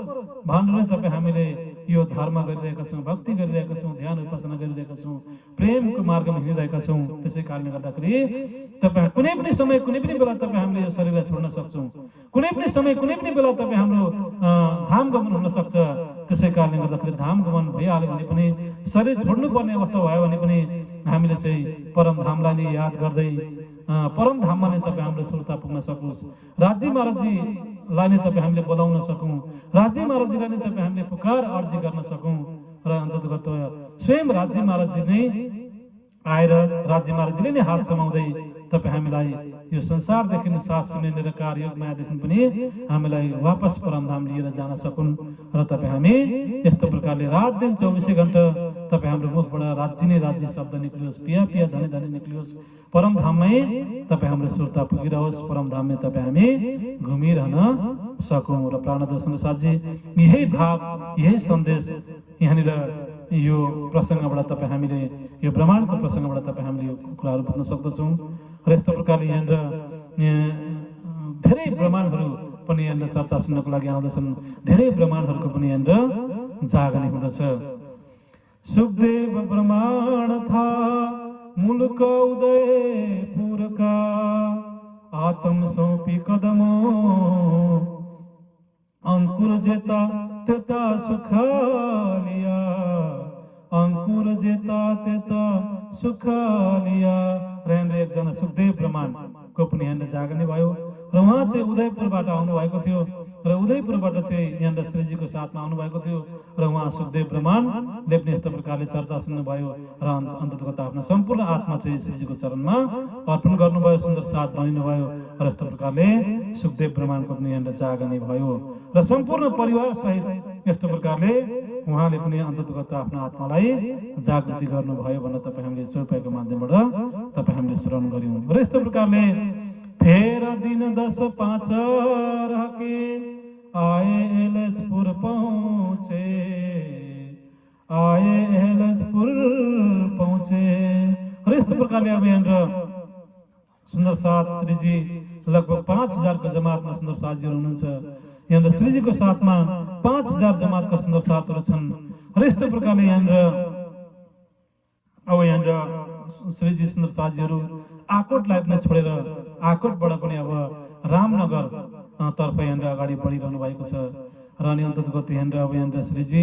भनेर नै तपाईँ हामीले यो धर्म गरिरहेका छौँ, भक्ति गरिरहेका छौँ, ध्यान उपासना गरिरहेका छौँ, प्रेमको मार्गमा हिँडिरहेका छौँ। त्यसै कारणले गर्दाखेरि तपाईँ कुनै पनि समय कुनै पनि बेला तपाईँ हामीले यो शरीरलाई छोड्न सक्छौँ, कुनै पनि समय कुनै पनि बेला तपाईँ हाम्रो धाम गमन हुन सक्छ। त्यसै कारणले गर्दाखेरि धाम गमन भइहाल्यो भने पनि शरीर छोड्नुपर्ने अवस्था भयो भने पनि हामीले चाहिँ परमधामलाई नै याद गर्दै परमधाममा नै तपाईँ हाम्रो सुर्ता पुग्न सकोस्, राज्य महाराजीलाई नै तपाईँ हामीले बोलाउन सकौँ, राज्य महाराजीलाई नै तपाईँ हामीले पुकार अर्जी गर्न सकौँ र अन्ततगत स्वयं राज्य महाराजी नै आएर राज्य महाराजीले नै हात समाउँदै तपाईँ हामीलाई यो संसारदेखि साथ सुने निरकार योग मायादेखि पनि हामीलाई वापस परमधाम लिएर जान सकुन् र तपाईँ हामी यस्तो प्रकारले रात दिन 24 घण्टा तपाईँ हाम्रो मुखबाट राज्य नै राज्य शब्द निक्लियोस्, पिया पिया धनी धनी निक्लियोस्, परमधाममै तपाईँ हाम्रो सुर्ता पुगिरहोस्, परमधाममै तपाईँ हामी घुमिरहन सकौँ। र प्राणदर्शन साथी यही भाव यही सन्देश यहाँनिर यो प्रसङ्गबाट तपाईँ हामीले यो ब्रह्माण्डको प्रसङ्गबाट तपाईँ हामीले यो कुराहरू बुझ्न सक्दछौँ। र यस्तो प्रकारले यहाँनिर धेरै ब्रह्माण्डहरू पनि यहाँनिर चर्चा सुन्नको लागि आउँदछन्, धेरै ब्रह्माण्डहरूको पनि यहाँनिर जागने हुँदछ। सुखदेव ब्रह्माण्ड था मुल्क उदयपुर का, आत्म सौंपी कदमों अंकुर जेता तेता सुख लिया, अंकुर जेता तेता सुख लिया। र एकजना सुखदेव ब्रह्माण्डको पनि यहाँनिर जागने भयो र उहाँ चाहिँ उदयपुरबाट आउनुभएको थियो र उदयपुरबाट चाहिँ यहाँनिर श्रीजीको साथमा आउनुभएको थियो र उहाँ सुखदेव ब्रह्माण्डले पनि यस्तो प्रकारले चर्चा सुन्नुभयो र अन्ततगत आफ्नो सम्पूर्ण आत्मा चाहिँ श्रीजीको चरणमा अर्पण गर्नुभयो, सुन्दर साथ बनिनुभयो र यस्तो प्रकारले सुखदेव ब्रह्माण्डको पनि यहाँनिर जागने भयो र सम्पूर्ण परिवार सहित यस्तो प्रकारले उहाँले पनि अन्ततगत आफ्नो आत्मालाई जागृति गर्नुभयो भनेर तपाईँ हामीले चौपाईको माध्यमबाट तपाईँ हामीले श्रवण गऱ्यौँ। र यस्तो प्रकारले फेर दिन 10-5 रहके आए एलएसपुर पहुँचे, आए एलएसपुर पहुँचे। र यस्तो प्रकारले अब यहाँनिर सुन्दर साथ श्रीजी लगभग 5000 को जमातमा सुन्दर साथजीहरू हुनुहुन्छ, यहाँनिर श्रीजीको साथमा 5000 जमातका सुन्दर साथहरू छन्। र यस्तो प्रकारले यहाँनिर अब यहाँनिर श्रीजी सुन्दर साथजीहरू आकोटलाई पनि छोडेर आकोटबाट पनि अब रामनगर तर्फ यहाँनिर अगाडि बढिरहनु भएको छ। र अनि अन्ततगत यहाँनिर अब यहाँनिर श्रीजी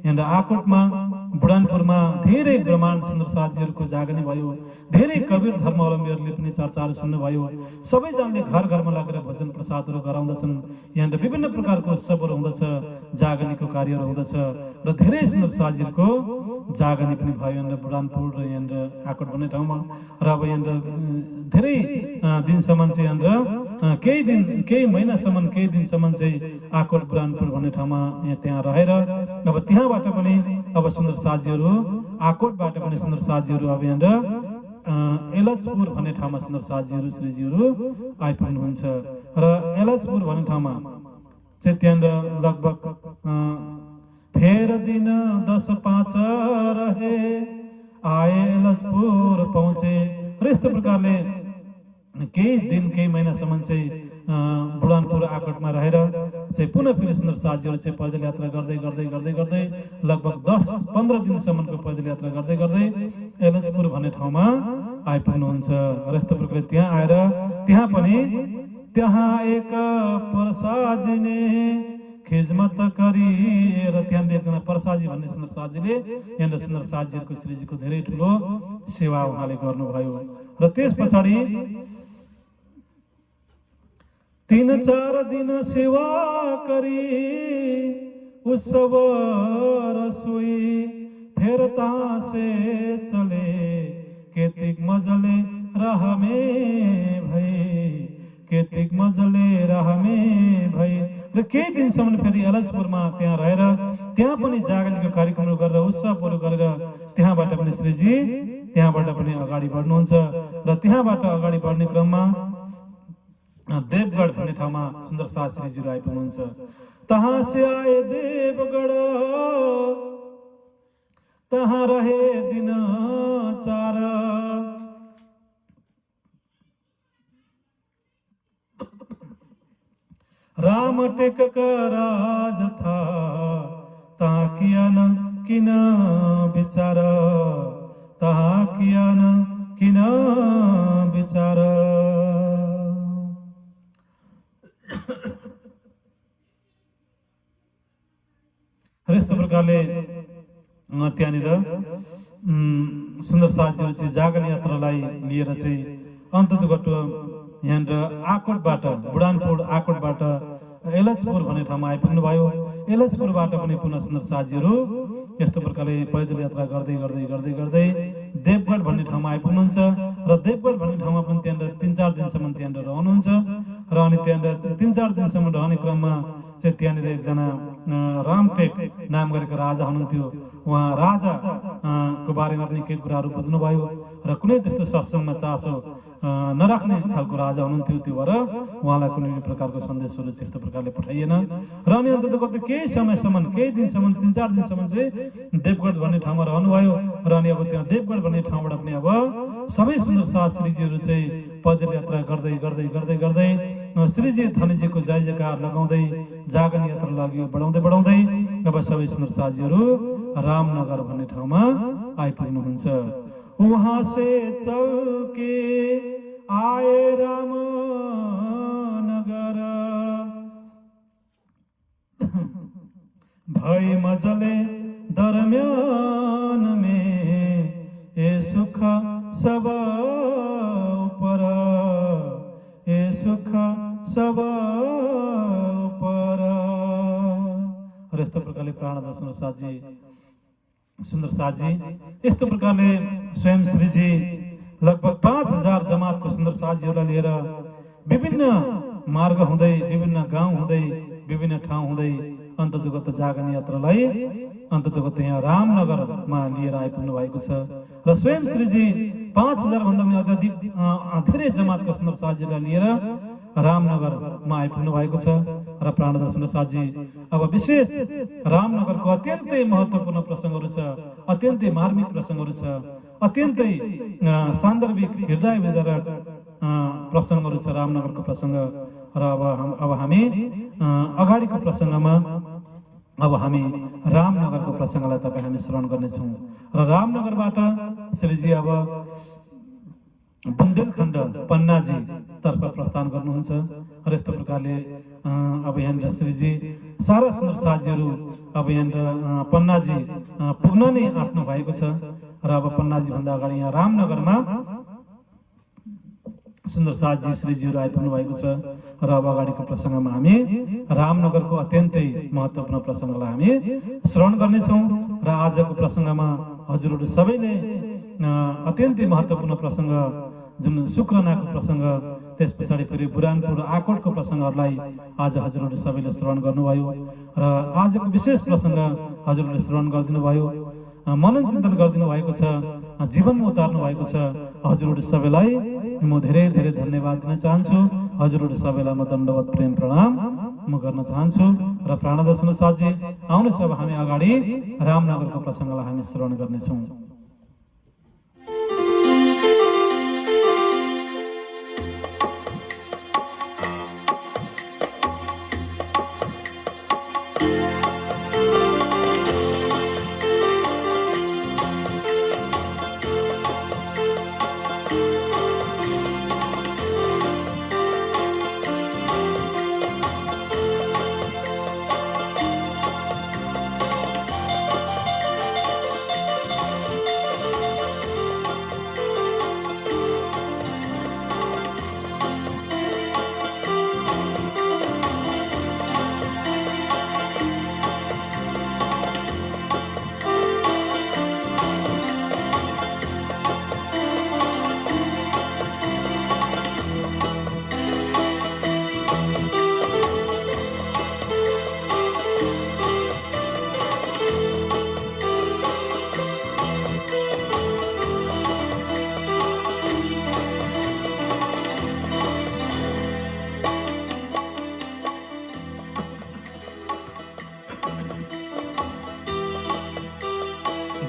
यहाँनिर आकोटमा बुढानपुरमा धेरै ब्रह्माण्ड सुन्दर साथजीहरूको जागनी भयो। धेरै कवीर धर्मावलम्बीहरूले पनि चर्चाहरू सुन्नुभयो। सबैजनाले घर घरमा लगेर भजन प्रसादहरू गराउँदछन्। यहाँनिर विभिन्न प्रकारको उत्सवहरू हुँदछ, जागनीको कार्यहरू हुँदछ र धेरै सुन्दर साथजीहरूको जागनी पनि भयो यहाँनिर बुढानपुर र यहाँनिर आकोट भन्ने ठाउँमा। र अब यहाँनिर धेरै दिनसम्म चाहिँ यहाँनिर केही महिनासम्म केही दिनसम्म चाहिँ आकोट बुढानपुर भन्ने ठाउँमा त्यहाँ रहेर अब त्यहाँबाट पनि अब सुन्दर साथजीहरू आकोटबाट पनि सुन्दर साथजीहरू अब यहाँनिर एलचपुर भन्ने ठाउँमा सुन्दर साथजीहरू श्रीजीहरू आइपुग्नुहुन्छ। र एलचपुर भन्ने ठाउँमा चाहिँ त्यहाँनिर लगभग फेर दिन 10-5 रहे आए एलचपुर पहुँचे। र यस्तो प्रकारले केही दिन केही महिनासम्म चाहिँ बुढानपुर आकोटमा रहेर चाहिँ पुनः फेरि सुन्दर साथजीहरू चाहिँ पैदल यात्रा गर्दै गर्दै गर्दै गर्दै लगभग 10-15 दिनसम्मको पैदल यात्रा गर्दै गर्दै एलचपुर भन्ने ठाउँमा आइपुग्नुहुन्छ। र यस्तो प्रकारले त्यहाँ आएर त्यहाँ एक परसाजीले खिजमत गरी र त्यहाँनिर एकजना परसाजी भन्ने सुन्दर साथजीले यहाँनिर सुन्दर साथजीहरूको श्रीजीको धेरै ठुलो सेवा उहाँले गर्नुभयो। र त्यस पछाडि 3-4 दिन सेवा करी उत्सव रसोई फेर तहाँ से चले केतिक मजले राह में भई केतिक मजले राह में भई। र केही दिनसम्म फेरि एलचपुरमा त्यहाँ रहेर त्यहाँ पनि जागरणको कार्यक्रमहरू गरेर उत्सवहरू गरेर त्यहाँबाट पनि श्रीजी त्यहाँबाट पनि अगाडि बढ्नुहुन्छ। र त्यहाँबाट अगाडि बढ्ने क्रममा देवगढ भन्ने ठाउँमा सुन्दर साथ श्रीजीहरू आइपुग्नुहुन्छ। तहाँ से आए देवगढ तहाँ रहे दिन 4 राम टेक का राज था तहाँ किया न किन विचार तहाँ किया न किन विचार। यस्तो प्रकारले त्यहाँनिर सुन्दर साथजीहरू चाहिँ जागरण यात्रालाई लिएर चाहिँ अन्ततगत यहाँनिर आकोटबाट बुढानपुर आकोटबाट एलचपुर भन्ने ठाउँमा आइपुग्नु भयो। एलचपुरबाट पनि पुनः सुन्दर साथजीहरू यस्तो प्रकारले पैदल यात्रा गर्दै गर्दै गर्दै गर्दै देवगढ भन्ने ठाउँमा आइपुग्नुहुन्छ। र देवगढ भन्ने ठाउँमा पनि त्यहाँनिर 3-4 दिनसम्म त्यहाँनिर रहनुहुन्छ। र अनि त्यहाँनिर 3-4 दिनसम्म रहने क्रममा चाहिँ त्यहाँनिर एकजना रामटेक नाम गरेको राजा हुनुहुन्थ्यो। उहाँ राजाको बारेमा पनि केही कुराहरू बुझ्नुभयो र कुनै त्यस्तो सत्सङ्गमा चासो नराख्ने खालको राजा हुनुहुन्थ्यो। त्यो भएर उहाँलाई कुनै प्रकारको सन्देशहरू त्यस्तो प्रकारले पठाइएन। र अनि अन्ततः केही समयसम्म केही दिनसम्म 3-4 दिनसम्म चाहिँ देवगढ भन्ने ठाउँमा रहनुभयो। र अनि अब त्यहाँ देवगढ भन्ने ठाउँबाट पनि अब सबै सुन्दर साथ श्रीजीहरू चाहिँ पैदल यात्रा गर्दै गर्दै गर्दै गर्दै श्रीजी धनीजीको जय जयकार लगाउँदै जागरण यात्रा लागि बढाउँदै बढाउँदै अब सबै सुन्दर साथजीहरू रामनगर भन्ने ठाउँमा आइपुग्नुहुन्छ। वहाँ से चल के आए रामनगर भई मजले दरम्यान में ए सुख सब ऊपर ए सुख सब ऊपर। र यस्तो प्रकारले प्राणदास सुन्दर साथजी यस्तो प्रकारले स्वयं श्रीजी लगभग 5000 जमातको सुन्दर साथजीहरूलाई लिएर विभिन्न मार्ग हुँदै विभिन्न गाउँ हुँदै विभिन्न ठाउँ हुँदै अन्ततगत जागरण यात्रालाई अन्ततगत यहाँ रामनगरमा लिएर आइपुग्नु भएको छ। र स्वयं श्रीजी 5000 भन्दा पनि अत्याधिक धेरै जमातका सुन्दर साथजीलाई लिएर रामनगरमा आइपुग्नु भएको छ। र प्राणदास सुन्दर साथजी अब विशेष रामनगरको अत्यन्तै महत्त्वपूर्ण प्रसङ्गहरू छ, अत्यन्तै मार्मिक प्रसङ्गहरू छ, अत्यन्तै सान्दर्भिक हृदय विदारक प्रसङ्गहरू छ रामनगरको प्रसङ्ग। र अब हामी अगाडिको प्रसङ्गमा अब हामी रामनगरको प्रसङ्गलाई तपाईँ हामी श्रवण गर्नेछौँ। र रामनगरबाट श्रीजी अब बुन्देलखण्ड पन्नाजी तर्फ प्रस्थान गर्नुहुन्छ। र यस्तो प्रकारले अब यहाँनिर श्रीजी सारा सुन्दर साथीहरू अब यहाँनिर पन्नाजी पुग्न नै आँट्नु भएको छ र अब पन्नाजी भन्दा अगाडि यहाँ रामनगरमा सुन्दर साथजी श्रीजीहरू आइपुग्नु भएको छ र अब अगाडिको प्रसङ्गमा हामी रामनगरको अत्यन्तै महत्त्वपूर्ण प्रसङ्गलाई हामी श्रवण गर्नेछौँ र आजको प्रसङ्गमा हजुरहरू सबैले अत्यन्तै महत्त्वपूर्ण प्रसङ्ग जुन शुक्रनाको प्रसङ्ग त्यस पछाडि फेरि बुरानपुर आकोटको प्रसङ्गहरूलाई आज हजुरहरू सबैले श्रवण गर्नुभयो र आजको विशेष प्रसङ्ग हजुरहरूले श्रवण गरिदिनु भयो, मनन चिन्तन गरिदिनु भएको छ, जीवनमा उतार्नु भएको छ। हजुरहरू सबैलाई म धेरै धेरै धन्यवाद दिन चाहन्छु। हजुरहरू सबैलाई म दण्डवत प्रेम प्रणाम म गर्न चाहन्छु र प्राणदर्शन साथी आउनुहोस् अब हामी अगाडि रामनगरको प्रसङ्गलाई हामी श्रवण गर्नेछौँ।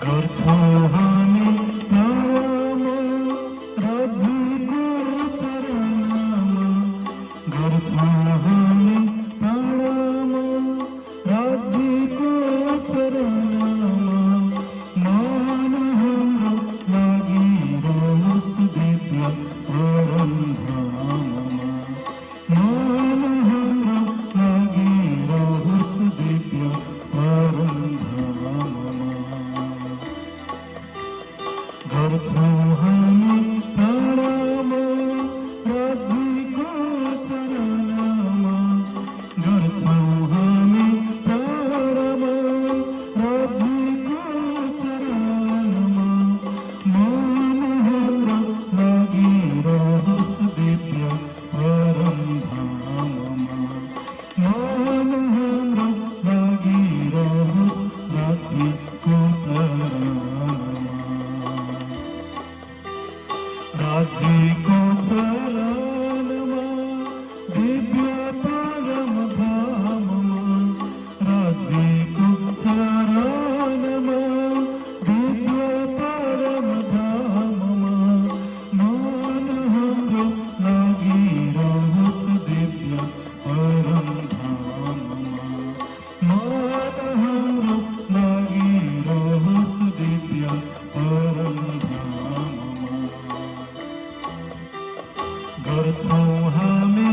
गर्छौं हामी